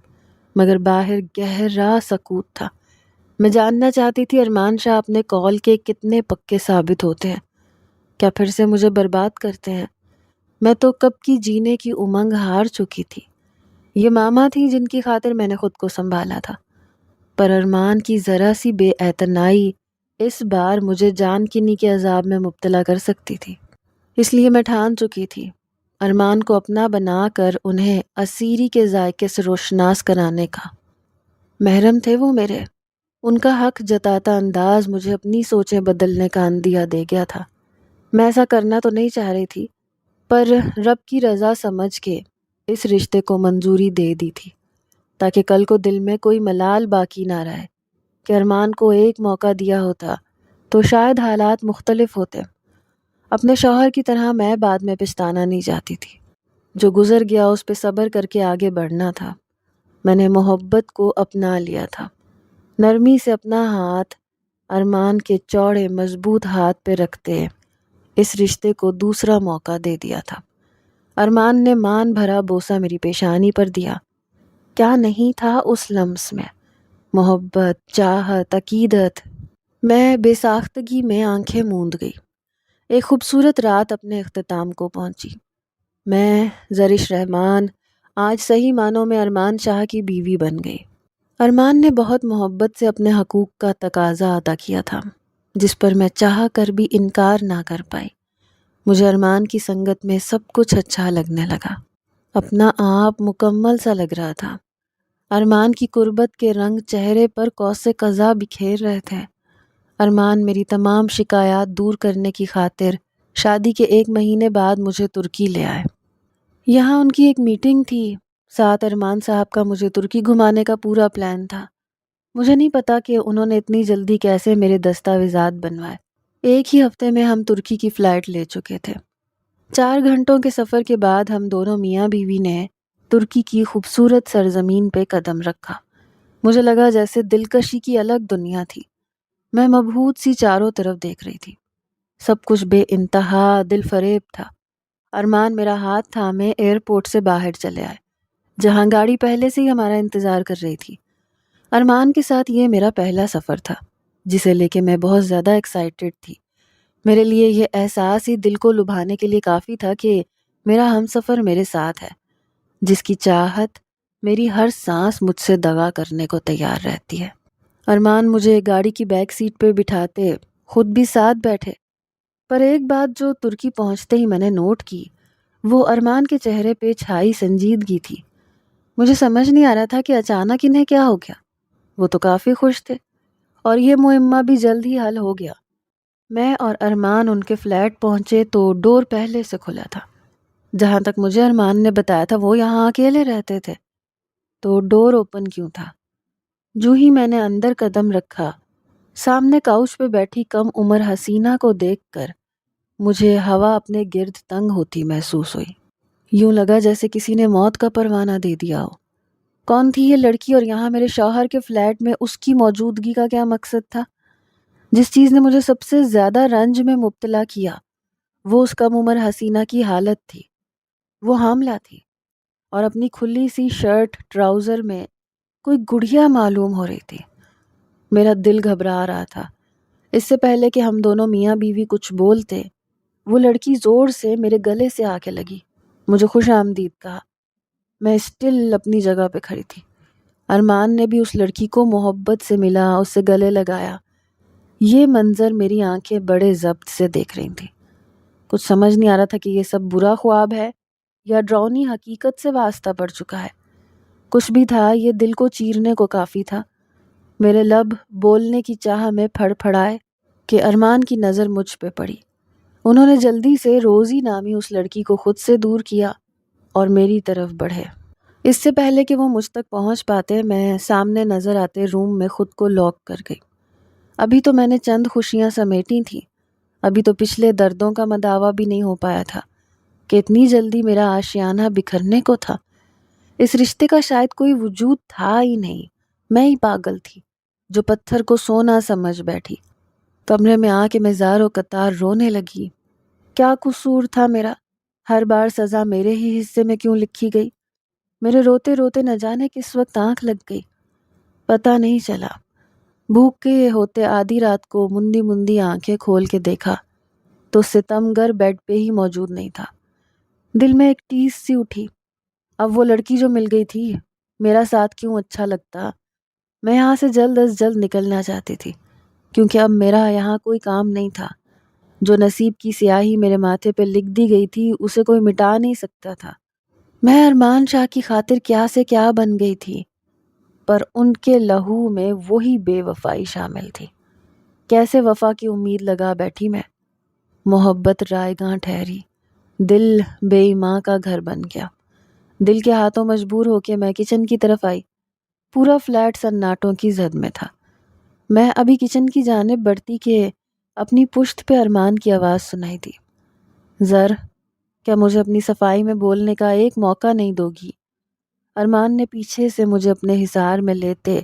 مگر باہر گہرا سکوت تھا۔ میں جاننا چاہتی تھی ارمان شاہ اپنے قول کے کتنے پکے ثابت ہوتے ہیں؟ کیا پھر سے مجھے برباد کرتے ہیں؟ میں تو کب کی جینے کی امنگ ہار چکی تھی۔ یہ ماما تھی جن کی خاطر میں نے خود کو سنبھالا تھا، پر ارمان کی ذرا سی بے اعتنائی اس بار مجھے جان کنی کے عذاب میں مبتلا کر سکتی تھی۔ اس لیے میں ٹھان چکی تھی ارمان کو اپنا بنا کر انہیں اسیری کے ذائقے سے روشناس کرانے کا۔ محرم تھے وہ میرے، ان کا حق جتاتا انداز مجھے اپنی سوچیں بدلنے کا اندیہ دے گیا تھا۔ میں ایسا کرنا تو نہیں چاہ رہی تھی، پر رب کی رضا سمجھ کے اس رشتے کو منظوری دے دی تھی، تاکہ کل کو دل میں کوئی ملال باقی نہ رہے کہ ارمان کو ایک موقع دیا ہوتا تو شاید حالات مختلف ہوتے۔ اپنے شوہر کی طرح میں بعد میں پچھتانا نہیں چاہتی تھی۔ جو گزر گیا اس پہ صبر کر کے آگے بڑھنا تھا۔ میں نے محبت کو اپنا لیا تھا، نرمی سے اپنا ہاتھ ارمان کے چوڑے مضبوط ہاتھ پہ رکھتے اس رشتے کو دوسرا موقع دے دیا تھا۔ ارمان نے مان بھرا بوسہ میری پیشانی پر دیا۔ کیا نہیں تھا اس لمس میں؟ محبت، چاہت، عقیدت۔ میں بے ساختگی میں آنکھیں موند گئی۔ ایک خوبصورت رات اپنے اختتام کو پہنچی۔ میں زرش رحمان آج صحیح معنوں میں ارمان شاہ کی بیوی بن گئی۔ ارمان نے بہت محبت سے اپنے حقوق کا تقاضا ادا کیا تھا، جس پر میں چاہ کر بھی انکار نہ کر پائی۔ مجھے ارمان کی سنگت میں سب کچھ اچھا لگنے لگا، اپنا آپ مکمل سا لگ رہا تھا۔ ارمان کی قربت کے رنگ چہرے پر قوس قزح بکھیر رہے تھے۔ ارمان میری تمام شکایات دور کرنے کی خاطر شادی کے 1 مہینے بعد مجھے ترکی لے آئے۔ یہاں ان کی ایک میٹنگ تھی، ساتھ ارمان صاحب کا مجھے ترکی گھمانے کا پورا پلان تھا۔ مجھے نہیں پتا کہ انہوں نے اتنی جلدی کیسے میرے دستاویزات بنوائے۔ 1 ہی ہفتے میں ہم ترکی کی فلائٹ لے چکے تھے۔ 4 گھنٹوں کے سفر کے بعد ہم دونوں میاں بیوی نے ترکی کی خوبصورت سرزمین پہ قدم رکھا۔ مجھے لگا جیسے دلکشی کی الگ دنیا تھی۔ میں مبہوت سی چاروں طرف دیکھ رہی تھی۔ سب کچھ بے انتہا دل فریب تھا۔ ارمان میرا ہاتھ تھامے ایئرپورٹ سے باہر چلے آئے، جہاں گاڑی پہلے سے ہی ہمارا انتظار کر رہی تھی۔ ارمان کے ساتھ یہ میرا پہلا سفر تھا، جسے لے کے میں بہت زیادہ ایکسائٹڈ تھی۔ میرے لیے یہ احساس ہی دل کو لبھانے کے لیے کافی تھا کہ میرا ہمسفر میرے ساتھ ہے، جس کی چاہت میری ہر سانس مجھ سے دغا کرنے کو تیار رہتی ہے۔ ارمان مجھے گاڑی کی بیک سیٹ پہ بٹھاتے خود بھی ساتھ بیٹھے، پر ایک بات جو ترکی پہنچتے ہی میں نے نوٹ کی، وہ ارمان کے چہرے پہ چھائی سنجیدگی تھی۔ مجھے سمجھ نہیں آ رہا تھا کہ اچانک انہیں کیا ہو گیا۔ وہ تو کافی خوش تھے، اور یہ معمہ بھی جلد ہی حل ہو گیا۔ میں اور ارمان ان کے فلیٹ پہنچے تو ڈور پہلے سے کھلا تھا۔ جہاں تک مجھے ارمان نے بتایا تھا وہ یہاں اکیلے رہتے تھے، تو ڈور اوپن کیوں تھا؟ جو ہی میں نے اندر قدم رکھا، سامنے کاؤچ پہ بیٹھی کم عمر حسینہ کو دیکھ کر مجھے ہوا اپنے گرد تنگ ہوتی محسوس ہوئی۔ یوں لگا جیسے کسی نے موت کا پروانہ دے دیا ہو۔ کون تھی یہ لڑکی، اور یہاں میرے شوہر کے فلیٹ میں اس کی موجودگی کا کیا مقصد تھا؟ جس چیز نے مجھے سب سے زیادہ رنج میں مبتلا کیا وہ اس کم عمر حسینہ کی حالت تھی۔ وہ حاملہ تھی اور اپنی کھلی سی شرٹ ٹراؤزر میں کوئی گڑیا معلوم ہو رہی تھی۔ میرا دل گھبرا رہا تھا۔ اس سے پہلے کہ ہم دونوں میاں بیوی کچھ بولتے، وہ لڑکی زور سے میرے گلے سے آ کے لگی، مجھے خوش آمدید کہا۔ میں اسٹل اپنی جگہ پہ کھڑی تھی۔ ارمان نے بھی اس لڑکی کو محبت سے ملا، اس سے گلے لگایا۔ یہ منظر میری آنکھیں بڑے ضبط سے دیکھ رہی تھیں۔ کچھ سمجھ نہیں آ رہا تھا کہ یہ سب برا خواب ہے یا ڈراؤنی حقیقت سے واسطہ پڑ چکا ہے۔ کچھ بھی تھا، یہ دل کو چیرنے کو کافی تھا۔ میرے لب بولنے کی چاہ میں پھڑ پھڑائے کہ ارمان کی نظر مجھ پہ پڑی۔ انہوں نے جلدی سے روزی نامی اس لڑکی کو خود سے دور کیا اور میری طرف بڑھے۔ اس سے پہلے کہ وہ مجھ تک پہنچ پاتے، میں سامنے نظر آتے روم میں خود کو لاک کر گئی۔ ابھی تو میں نے چند خوشیاں سمیٹی تھیں، ابھی تو پچھلے دردوں کا مداوع بھی نہیں ہو پایا تھا کہ اتنی جلدی میرا آشیانہ بکھرنے کو تھا۔ اس رشتے کا شاید کوئی وجود تھا ہی نہیں، میں ہی پاگل تھی جو پتھر کو سونا سمجھ بیٹھی۔ کمرے میں آ کے میں زار و قطار رونے لگی۔ کیا قصور تھا میرا؟ ہر بار سزا میرے ہی حصے میں کیوں لکھی گئی؟ میرے روتے روتے نہ جانے کس وقت آنکھ لگ گئی، پتہ نہیں چلا۔ بھوک کے ہوتے آدھی رات کو مندی مندی آنکھیں کھول کے دیکھا تو ستم گر بیڈ پہ ہی موجود نہیں تھا۔ دل میں ایک ٹیس سی اٹھی، اب وہ لڑکی جو مل گئی تھی، میرا ساتھ کیوں اچھا لگتا؟ میں یہاں سے جلد از جلد نکلنا چاہتی تھی، کیونکہ اب میرا یہاں کوئی کام نہیں تھا۔ جو نصیب کی سیاہی میرے ماتھے پہ لکھ دی گئی تھی اسے کوئی مٹا نہیں سکتا تھا۔ میں ارمان شاہ کی خاطر کیا سے کیا بن گئی تھی، پر ان کے لہو میں وہی بے وفائی شامل تھی۔ کیسے وفا کی امید لگا بیٹھی میں، محبت رائے گاں ٹھہری، دل بے ایماں کا گھر بن گیا۔ دل کے ہاتھوں مجبور ہو کے میں کچن کی طرف آئی۔ پورا فلیٹ سناٹوں کی زد میں تھا۔ میں ابھی کچن کی جانب بڑھتی کہ اپنی پشت پہ ارمان کی آواز سنائی دی۔ زر، کیا مجھے اپنی صفائی میں بولنے کا ایک موقع نہیں دو گی؟ ارمان نے پیچھے سے مجھے اپنے حصار میں لیتے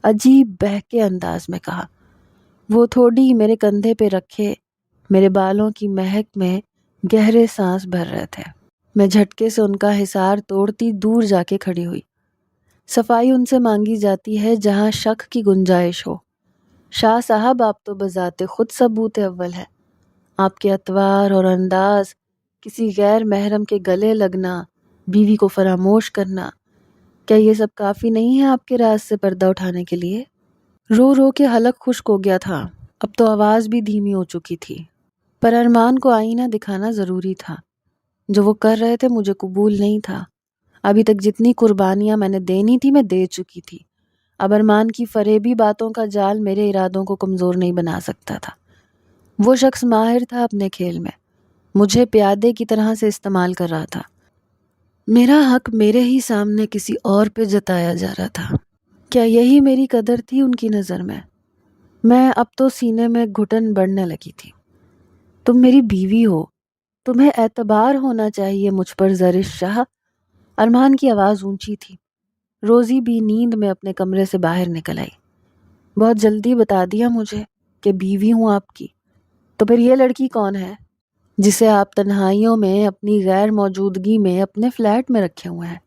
عجیب بہکے انداز میں کہا۔ وہ تھوڑی میرے کندھے پہ رکھے میرے بالوں کی مہک میں گہرے سانس بھر رہے تھے۔ میں جھٹکے سے ان کا حصار توڑتی دور جا کے کھڑی ہوئی۔ صفائی ان سے مانگی جاتی ہے جہاں شک کی گنجائش ہو۔ شاہ صاحب، آپ تو بذات خود ثبوت اول ہے۔ آپ کے اطوار اور انداز، کسی غیر محرم کے گلے لگنا، بیوی کو فراموش کرنا، کیا یہ سب کافی نہیں ہے آپ کے راز سے پردہ اٹھانے کے لیے؟ رو رو کے حلق خشک ہو گیا تھا، اب تو آواز بھی دھیمی ہو چکی تھی، پر ارمان کو آئینہ دکھانا ضروری تھا۔ جو وہ کر رہے تھے مجھے قبول نہیں تھا۔ ابھی تک جتنی قربانیاں میں نے دینی تھی میں دے چکی تھی۔ اب ارمان کی فریبی باتوں کا جال میرے ارادوں کو کمزور نہیں بنا سکتا تھا۔ وہ شخص ماہر تھا اپنے کھیل میں، مجھے پیادے کی طرح سے استعمال کر رہا تھا۔ میرا حق میرے ہی سامنے کسی اور پہ جتایا جا رہا تھا۔ کیا یہی میری قدر تھی ان کی نظر میں؟ میں اب تو سینے میں گھٹن بڑھنے لگی تھی۔ تم میری بیوی ہو، تمہیں اعتبار ہونا چاہیے مجھ پر زرش شاہ۔ ارمان کی آواز اونچی تھی۔ روزی بھی نیند میں اپنے کمرے سے باہر نکل آئی۔ بہت جلدی بتا دیا مجھے کہ بیوی ہوں آپ کی، تو پھر یہ لڑکی کون ہے جسے آپ تنہائیوں میں اپنی غیر موجودگی میں اپنے فلیٹ میں رکھے ہوئے ہیں،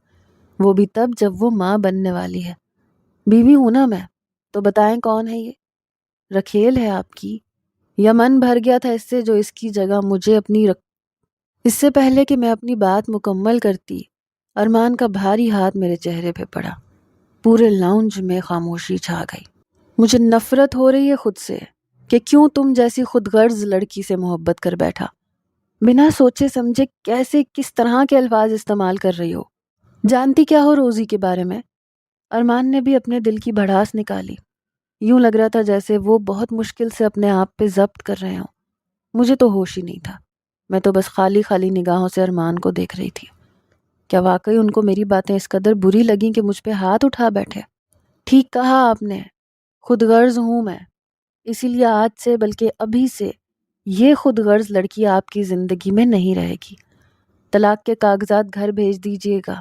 وہ بھی تب جب وہ ماں بننے والی ہے؟ بیوی ہوں نا میں، تو بتائیں کون ہے یہ؟ رکھیل ہے آپ کی، یا من بھر گیا تھا اس سے جو اس کی جگہ مجھے اس سے پہلے کہ میں اپنی بات مکمل کرتی، ارمان کا بھاری ہاتھ میرے چہرے پہ پڑا۔ پورے لاؤنج میں خاموشی چھا گئی۔ مجھے نفرت ہو رہی ہے خود سے کہ کیوں تم جیسی خود غرض لڑکی سے محبت کر بیٹھا، بنا سوچے سمجھے کیسے کس طرح کے الفاظ استعمال کر رہی ہو۔ جانتی کیا ہو روزی کے بارے میں؟ ارمان نے بھی اپنے دل کی بھڑاس نکالی۔ یوں لگ رہا تھا جیسے وہ بہت مشکل سے اپنے آپ پہ ضبط کر رہے ہوں۔ مجھے تو ہوش ہی نہیں تھا، میں تو بس خالی خالی نگاہوں سے ارمان کو دیکھ رہی تھی۔ کیا واقعی ان کو میری باتیں اس قدر بری لگیں کہ مجھ پہ ہاتھ اٹھا بیٹھے؟ ٹھیک کہا آپ نے، خود غرض ہوں میں، اسی لیے آج سے بلکہ ابھی سے یہ خود غرض لڑکی آپ کی زندگی میں نہیں رہے گی۔ طلاق کے کاغذات گھر بھیج دیجیے گا۔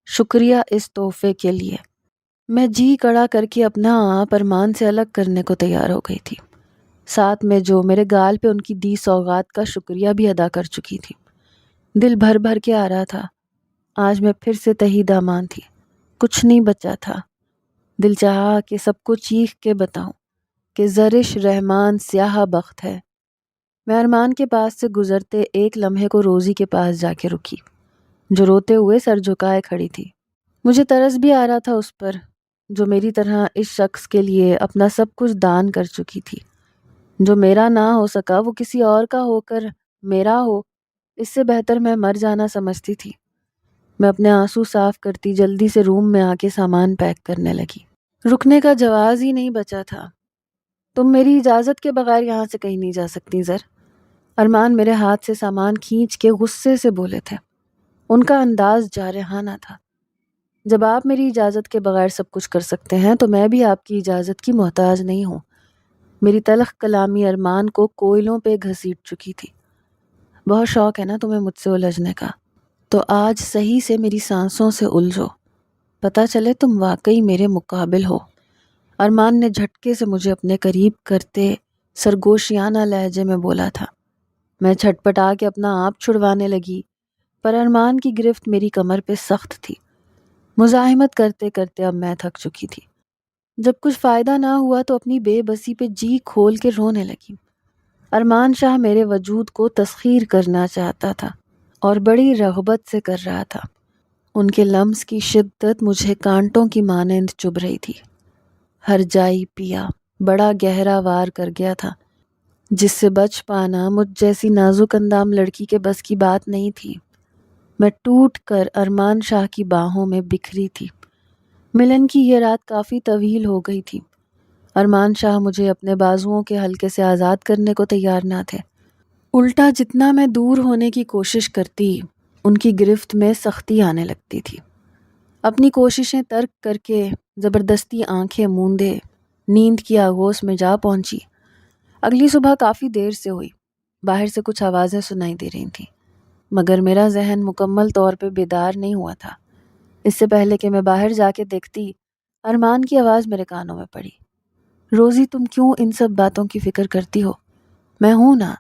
شکریہ اس تحفے کے لیے۔ میں جی کڑا کر کے اپنا آپ ارمان سے الگ کرنے کو تیار ہو گئی تھی، ساتھ میں جو میرے گال پہ ان کی دی سوغات کا شکریہ بھی ادا کر چکی تھی۔ دل بھر بھر کے آ رہا تھا۔ آج میں پھر سے تہی دامان تھی، کچھ نہیں بچا تھا۔ دل چاہا کہ سب کو چیخ کے بتاؤں کہ زرش رحمان سیاہ بخت ہے۔ میں ارمان کے پاس سے گزرتے ایک لمحے کو روزی کے پاس جا کے رکی، جو روتے ہوئے سر جھکائے کھڑی تھی۔ مجھے ترس بھی آ رہا تھا اس پر، جو میری طرح اس شخص کے لیے اپنا سب کچھ دان کر چکی تھی۔ جو میرا نہ ہو سکا وہ کسی اور کا ہو کر میرا ہو، اس سے بہتر میں مر جانا سمجھتی تھی۔ میں اپنے آنسو صاف کرتی جلدی سے روم میں آ کے سامان پیک کرنے لگی۔ رکنے کا جواز ہی نہیں بچا تھا۔ تم میری اجازت کے بغیر یہاں سے کہیں نہیں جا سکتی زر۔ ارمان میرے ہاتھ سے سامان کھینچ کے غصے سے بولے تھے۔ ان کا انداز جارحانہ تھا۔ جب آپ میری اجازت کے بغیر سب کچھ کر سکتے ہیں تو میں بھی آپ کی اجازت کی محتاج نہیں ہوں۔ میری تلخ کلامی ارمان کو کوئلوں پہ گھسیٹ چکی تھی۔ بہت شوق ہے نا تمہیں مجھ سے الجھنے کا، تو آج صحیح سے میری سانسوں سے الجھو، پتہ چلے تم واقعی میرے مقابل ہو۔ ارمان نے جھٹکے سے مجھے اپنے قریب کرتے سرگوشیانہ لہجے میں بولا تھا۔ میں چھٹپٹا کے اپنا آپ چھڑوانے لگی، پر ارمان کی گرفت میری کمر پہ سخت تھی۔ مزاحمت کرتے کرتے اب میں تھک چکی تھی۔ جب کچھ فائدہ نہ ہوا تو اپنی بے بسی پہ جی کھول کے رونے لگی۔ ارمان شاہ میرے وجود کو تسخیر کرنا چاہتا تھا اور بڑی رغبت سے کر رہا تھا۔ ان کے لمس کی شدت مجھے کانٹوں کی مانند چبھ رہی تھی۔ ہر جائی پیا بڑا گہرا وار کر گیا تھا، جس سے بچ پانا مجھ جیسی نازک اندام لڑکی کے بس کی بات نہیں تھی۔ میں ٹوٹ کر ارمان شاہ کی باہوں میں بکھری تھی۔ ملن کی یہ رات کافی طویل ہو گئی تھی۔ ارمان شاہ مجھے اپنے بازوؤں کے حلقے سے آزاد کرنے کو تیار نہ تھے۔ الٹا جتنا میں دور ہونے کی کوشش کرتی، ان کی گرفت میں سختی آنے لگتی تھی۔ اپنی کوششیں ترک کر کے زبردستی آنکھیں موندے نیند کی آغوش میں جا پہنچی۔ اگلی صبح کافی دیر سے ہوئی۔ باہر سے کچھ آوازیں سنائی دے رہی تھیں، مگر میرا ذہن مکمل طور پہ بیدار نہیں ہوا تھا۔ اس سے پہلے کہ میں باہر جا کے دیکھتی، ارمان کی آواز میرے کانوں میں پڑی۔ روزی، تم کیوں ان سب باتوں کی فکر کرتی ہو؟ میں ہوں نا،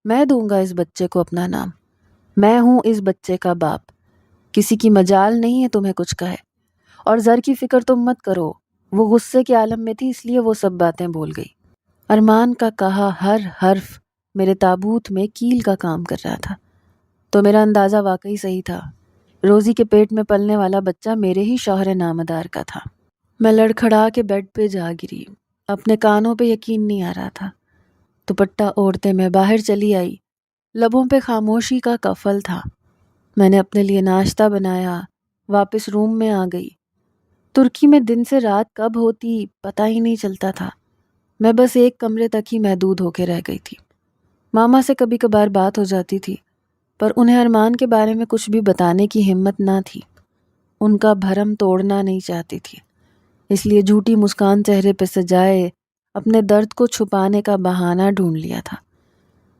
میں دوں گا اس بچے کو اپنا نام۔ میں ہوں اس بچے کا باپ۔ کسی کی مجال نہیں ہے تمہیں کچھ کہے۔ اور زر کی فکر تم مت کرو، وہ غصے کے عالم میں تھی اس لیے وہ سب باتیں بول گئی۔ ارمان کا کہا ہر حرف میرے تابوت میں کیل کا کام کر رہا تھا۔ تو میرا اندازہ واقعی صحیح تھا۔ روزی کے پیٹ میں پلنے والا بچہ میرے ہی شوہر نامدار کا تھا۔ میں لڑکھڑا کے بیڈ پہ جا گری۔ اپنے کانوں پہ یقین نہیں آ رہا تھا۔ دوپٹہ اوڑھتے میں باہر چلی آئی۔ لبوں پہ خاموشی کا قفل تھا۔ میں نے اپنے لیے ناشتہ بنایا، واپس روم میں آ گئی۔ ترکی میں دن سے رات کب ہوتی پتہ ہی نہیں چلتا تھا۔ میں بس ایک کمرے تک ہی محدود ہو کے رہ گئی تھی۔ ماما سے کبھی کبھار بات ہو جاتی تھی، پر انہیں ارمان کے بارے میں کچھ بھی بتانے کی ہمت نہ تھی۔ ان کا بھرم توڑنا نہیں چاہتی تھی، اس لیے جھوٹی مسکان چہرے پہ سجائے اپنے درد کو چھپانے کا بہانہ ڈھونڈ لیا تھا۔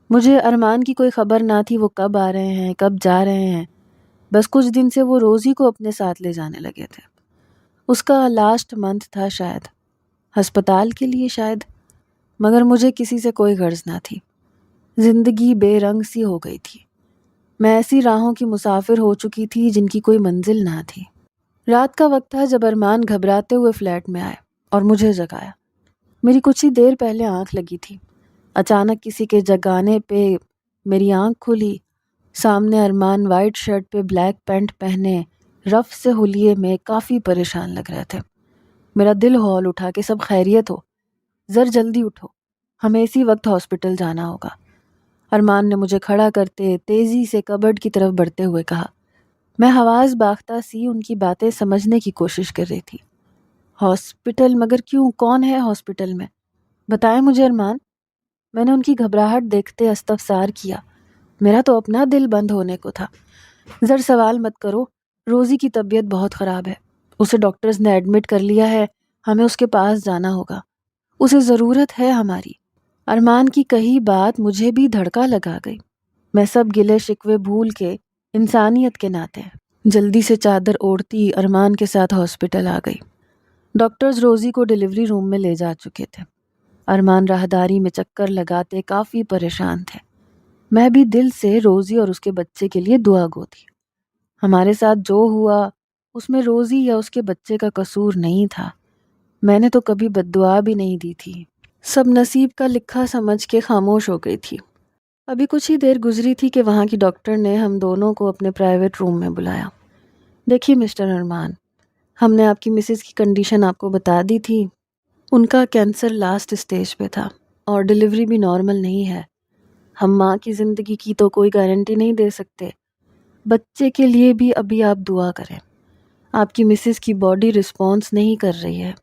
مجھے ارمان کی کوئی خبر نہ تھی، وہ کب آ رہے ہیں، کب جا رہے ہیں۔ بس کچھ دن سے وہ روزی کو اپنے ساتھ لے جانے لگے تھے۔ اس کا لاسٹ منتھ تھا شاید، ہسپتال کے لیے شاید، مگر مجھے کسی سے کوئی غرض نہ تھی۔ زندگی بے رنگ سی ہو گئی تھی۔ میں ایسی راہوں کی مسافر ہو چکی تھی جن کی کوئی منزل نہ تھی۔ رات کا وقت تھا جب ارمان گھبراتے ہوئے فلیٹ میں آئے اور مجھے جگایا۔ میری کچھ ہی دیر پہلے آنکھ لگی تھی۔ اچانک کسی کے جگانے پہ میری آنکھ کھلی۔ سامنے ارمان وائٹ شرٹ پہ بلیک پینٹ پہنے رف سے حلیے میں کافی پریشان لگ رہے تھے۔ میرا دل ہول اٹھا کہ سب خیریت ہو۔ ذر جلدی اٹھو، ہمیں اسی وقت ہاسپٹل جانا ہوگا۔ ارمان نے مجھے کھڑا کرتے تیزی سے کبرڈ کی طرف بڑھتے ہوئے کہا۔ میں حواس باختہ سی ان کی باتیں سمجھنے کی کوشش کر رہی تھی۔ ہاسپٹل؟ مگر کیوں؟ کون ہے ہاسپٹل میں؟ بتائیں مجھے ارمان۔ میں نے ان کی گھبراہٹ دیکھتے استفسار کیا۔ میرا تو اپنا دل بند ہونے کو تھا۔ ذر سوال مت کرو، روزی کی طبیعت بہت خراب ہے، اسے ڈاکٹرز نے ایڈمٹ کر لیا ہے، ہمیں اس کے پاس جانا ہوگا، اسے ضرورت ہے ہماری۔ ارمان کی کہی بات مجھے بھی دھڑکا لگا گئی۔ میں سب گلے شکوے بھول کے انسانیت کے ناطے جلدی سے چادر اوڑھتی ارمان کے ساتھ ہاسپٹل آ گئی۔ ڈاکٹرز روزی کو ڈیلیوری روم میں لے جا چکے تھے۔ ارمان راہداری میں چکر لگاتے کافی پریشان تھے۔ میں بھی دل سے روزی اور اس کے بچے کے لیے دعا گو تھی۔ ہمارے ساتھ جو ہوا اس میں روزی یا اس کے بچے کا قصور نہیں تھا۔ میں نے تو کبھی بد دعا بھی نہیں دی تھی۔ سب نصیب کا لکھا سمجھ کے خاموش ہو گئی تھی۔ ابھی کچھ ہی دیر گزری تھی کہ وہاں کی ڈاکٹر نے ہم دونوں کو اپنے پرائیویٹ روم میں بلایا۔ دیکھیے مسٹر ارمان، ہم نے آپ کی مسز کی کنڈیشن آپ کو بتا دی تھی۔ ان کا کینسر لاسٹ اسٹیج پہ تھا اور ڈیلیوری بھی نارمل نہیں ہے۔ ہم ماں کی زندگی کی تو کوئی گارنٹی نہیں دے سکتے، بچے کے لیے بھی ابھی آپ دعا کریں۔ آپ کی مسز کی باڈی رسپانس نہیں کر رہی ہے۔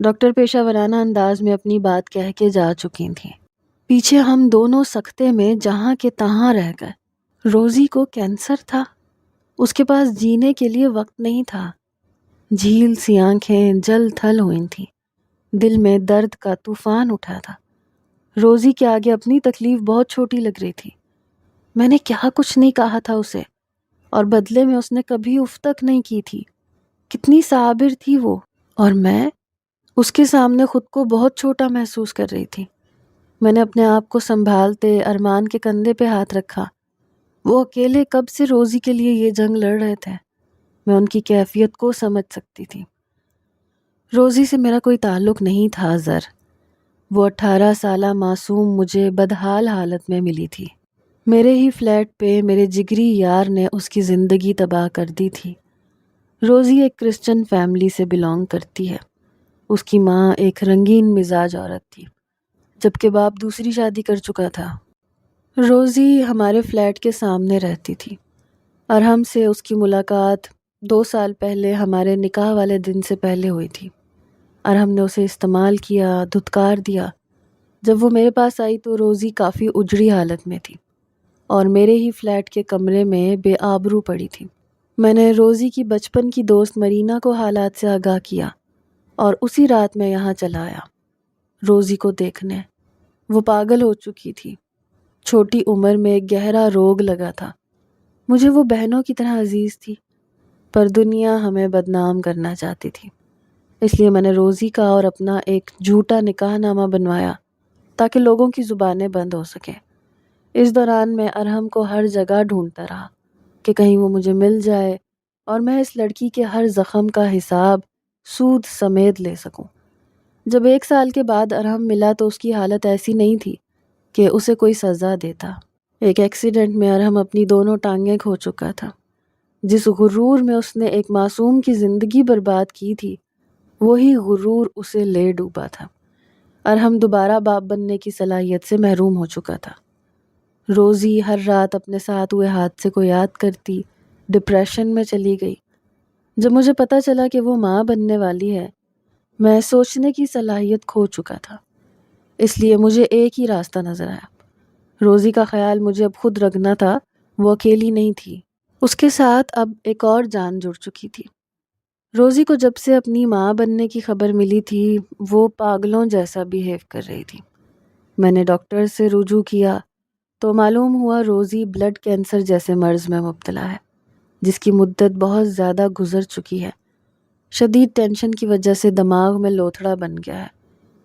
ڈاکٹر پیشہ ورانہ انداز میں اپنی بات کہہ کے جا چکی تھیں۔ پیچھے ہم دونوں سکتے میں جہاں کے تہاں رہ گئے۔ روزی کو کینسر تھا، اس کے پاس جینے کے لیے وقت نہیں تھا۔ جھیل سی آنکھیں جل تھل ہوئی تھیں، دل میں درد کا طوفان اٹھا تھا۔ روزی کے آگے اپنی تکلیف بہت چھوٹی لگ رہی تھی۔ میں نے کیا کچھ نہیں کہا تھا اسے، اور بدلے میں اس نے کبھی اف تک نہیں کی تھی۔ کتنی صابر تھی وہ، اور میں اس کے سامنے خود کو بہت چھوٹا محسوس کر رہی تھی۔ میں نے اپنے آپ کو سنبھالتے ارمان کے کندھے پہ ہاتھ رکھا۔ وہ اکیلے کب سے روزی کے لیے یہ جنگ لڑ رہے تھے۔ میں ان کی کیفیت کو سمجھ سکتی تھی۔ روزی سے میرا کوئی تعلق نہیں تھا زر۔ وہ 18 سالہ معصوم مجھے بدحال حالت میں ملی تھی۔ میرے ہی فلیٹ پہ میرے جگری یار نے اس کی زندگی تباہ کر دی تھی۔ روزی ایک کرسچن فیملی سے بلانگ کرتی ہے۔ اس کی ماں ایک رنگین مزاج عورت تھی، جبکہ باپ دوسری شادی کر چکا تھا۔ روزی ہمارے فلیٹ کے سامنے رہتی تھی، اور ہم سے اس کی ملاقات 2 سال پہلے ہمارے نکاح والے دن سے پہلے ہوئی تھی، اور ہم نے اسے استعمال کیا، دھتکار دیا۔ جب وہ میرے پاس آئی تو روزی کافی اجڑی حالت میں تھی، اور میرے ہی فلیٹ کے کمرے میں بے آبرو پڑی تھی۔ میں نے روزی کی بچپن کی دوست مرینا کو حالات سے آگاہ کیا، اور اسی رات میں یہاں چلا آیا روزی کو دیکھنے۔ وہ پاگل ہو چکی تھی، چھوٹی عمر میں ایک گہرا روگ لگا تھا۔ مجھے وہ بہنوں کی طرح عزیز تھی، پر دنیا ہمیں بدنام کرنا چاہتی تھی۔ اس لیے میں نے روزی کا اور اپنا ایک جھوٹا نکاح نامہ بنوایا تاکہ لوگوں کی زبانیں بند ہو سکیں۔ اس دوران میں ارحم کو ہر جگہ ڈھونڈتا رہا کہ کہیں وہ مجھے مل جائے اور میں اس لڑکی کے ہر زخم کا حساب سود سمیت لے سکوں۔ جب 1 سال کے بعد ارحم ملا تو اس کی حالت ایسی نہیں تھی کہ اسے کوئی سزا دیتا۔ ایک ایکسیڈنٹ میں ارحم اپنی دونوں ٹانگیں کھو چکا تھا۔ جس غرور میں اس نے ایک معصوم کی زندگی برباد کی تھی، وہی غرور اسے لے ڈوبا تھا۔ ارحم دوبارہ باپ بننے کی صلاحیت سے محروم ہو چکا تھا۔ روزی ہر رات اپنے ساتھ ہوئے حادثے کو یاد کرتی ڈپریشن میں چلی گئی۔ جب مجھے پتہ چلا کہ وہ ماں بننے والی ہے، میں سوچنے کی صلاحیت کھو چکا تھا۔ اس لیے مجھے ایک ہی راستہ نظر آیا۔ روزی کا خیال مجھے اب خود رکھنا تھا، وہ اکیلی نہیں تھی، اس کے ساتھ اب ایک اور جان جڑ چکی تھی۔ روزی کو جب سے اپنی ماں بننے کی خبر ملی تھی، وہ پاگلوں جیسا بیہیو کر رہی تھی۔ میں نے ڈاکٹر سے رجوع کیا تو معلوم ہوا روزی بلڈ کینسر جیسے مرض میں مبتلا ہے، جس کی مدت بہت زیادہ گزر چکی ہے۔ شدید ٹینشن کی وجہ سے دماغ میں لوتھڑا بن گیا ہے،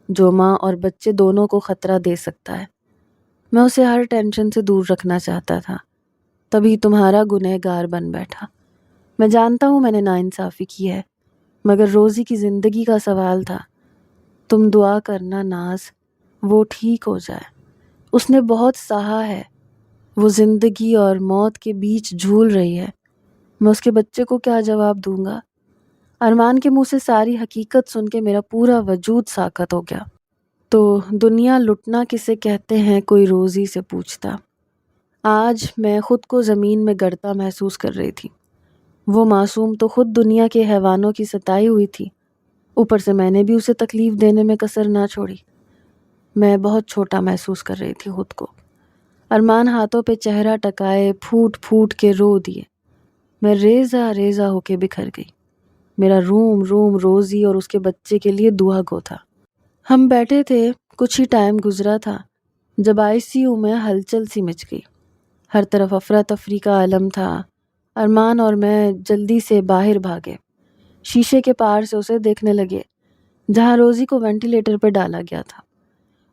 جو ماں اور بچے دونوں کو خطرہ دے سکتا ہے۔ میں اسے ہر ٹینشن سے دور رکھنا چاہتا تھا، تبھی تمہارا گنہگار بن بیٹھا۔ میں جانتا ہوں میں نے ناانصافی کی ہے، مگر روزی کی زندگی کا سوال تھا۔ تم دعا کرنا ناز، وہ ٹھیک ہو جائے۔ اس نے بہت سہا ہے، وہ زندگی اور موت کے بیچ جھول رہی ہے۔ میں اس کے بچے کو کیا جواب دوں گا؟ ارمان کے منہ سے ساری حقیقت سن کے میرا پورا وجود ساکت ہو گیا۔ تو دنیا لٹنا کسے کہتے ہیں، کوئی روزی سے پوچھتا۔ آج میں خود کو زمین میں گڑتا محسوس کر رہی تھی۔ وہ معصوم تو خود دنیا کے حیوانوں کی ستائی ہوئی تھی، اوپر سے میں نے بھی اسے تکلیف دینے میں کسر نہ چھوڑی۔ میں بہت چھوٹا محسوس کر رہی تھی خود کو۔ ارمان ہاتھوں پہ چہرہ ٹکائے پھوٹ پھوٹ کے رو دیے۔ میں ریزہ ریزہ ہو کے بکھر گئی۔ میرا روم روم روزی اور اس کے بچے کے لیے دعا گو تھا۔ ہم بیٹھے تھے، کچھ ہی ٹائم گزرا تھا جب ICU میں ہلچل سی مچ گئی۔ ہر طرف افراتفری کا عالم تھا۔ ارمان اور میں جلدی سے باہر بھاگے، شیشے کے پار سے اسے دیکھنے لگے جہاں روزی کو وینٹیلیٹر پہ ڈالا گیا تھا۔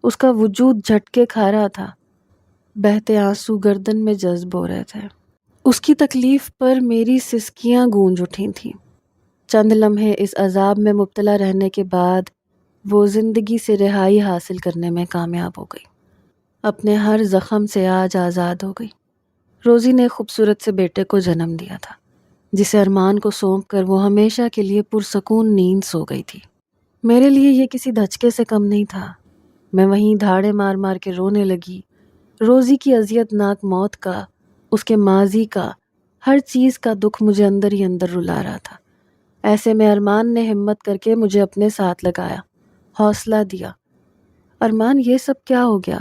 اس کا وجود جھٹکے کھا رہا تھا، بہتے آنسو گردن میں جذب ہو رہے تھے۔ اس کی تکلیف پر میری سسکیاں گونج اٹھی تھیں۔ چند لمحے اس عذاب میں مبتلا رہنے کے بعد وہ زندگی سے رہائی حاصل کرنے میں کامیاب ہو گئی، اپنے ہر زخم سے آج آزاد ہو گئی۔ روزی نے خوبصورت سے بیٹے کو جنم دیا تھا، جسے ارمان کو سونپ کر وہ ہمیشہ کے لیے پرسکون نیند سو گئی تھی۔ میرے لیے یہ کسی دھچکے سے کم نہیں تھا۔ میں وہیں دھاڑے مار مار کے رونے لگی۔ روزی کی اذیت ناک موت کا، اس کے ماضی کا، ہر چیز کا دکھ مجھے اندر ہی اندر رلا رہا تھا۔ ایسے میں ارمان نے ہمت کر کے مجھے اپنے ساتھ لگایا، حوصلہ دیا۔ ارمان، یہ سب کیا ہو گیا؟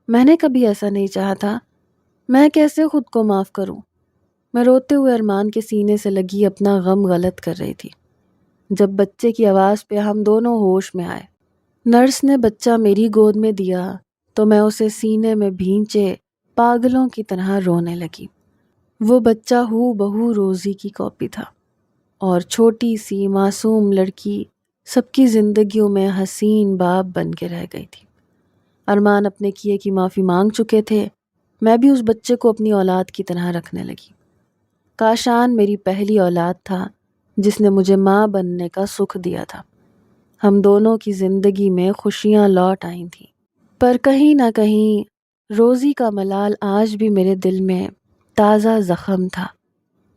میں نے کبھی ایسا نہیں چاہا تھا، میں کیسے خود کو معاف کروں؟ میں روتے ہوئے ارمان کے سینے سے لگی اپنا غم غلط کر رہی تھی۔ جب بچے کی آواز پہ ہم دونوں ہوش میں آئے، نرس نے بچہ میری گود میں دیا تو میں اسے سینے میں بھینچے پاگلوں کی طرح رونے لگی۔ وہ بچہ ہو بہو روزی کی کاپی تھا، اور چھوٹی سی معصوم لڑکی سب کی زندگیوں میں حسین باپ بن کے رہ گئی تھی۔ ارمان اپنے کیے کی معافی مانگ چکے تھے، میں بھی اس بچے کو اپنی اولاد کی طرح رکھنے لگی۔ کاشان میری پہلی اولاد تھا جس نے مجھے ماں بننے کا سکھ دیا تھا۔ ہم دونوں کی زندگی میں خوشیاں لوٹ آئی تھیں، پر کہیں نہ کہیں روزی کا ملال آج بھی میرے دل میں تازہ زخم تھا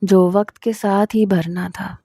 جو وقت کے ساتھ ہی بھرنا تھا۔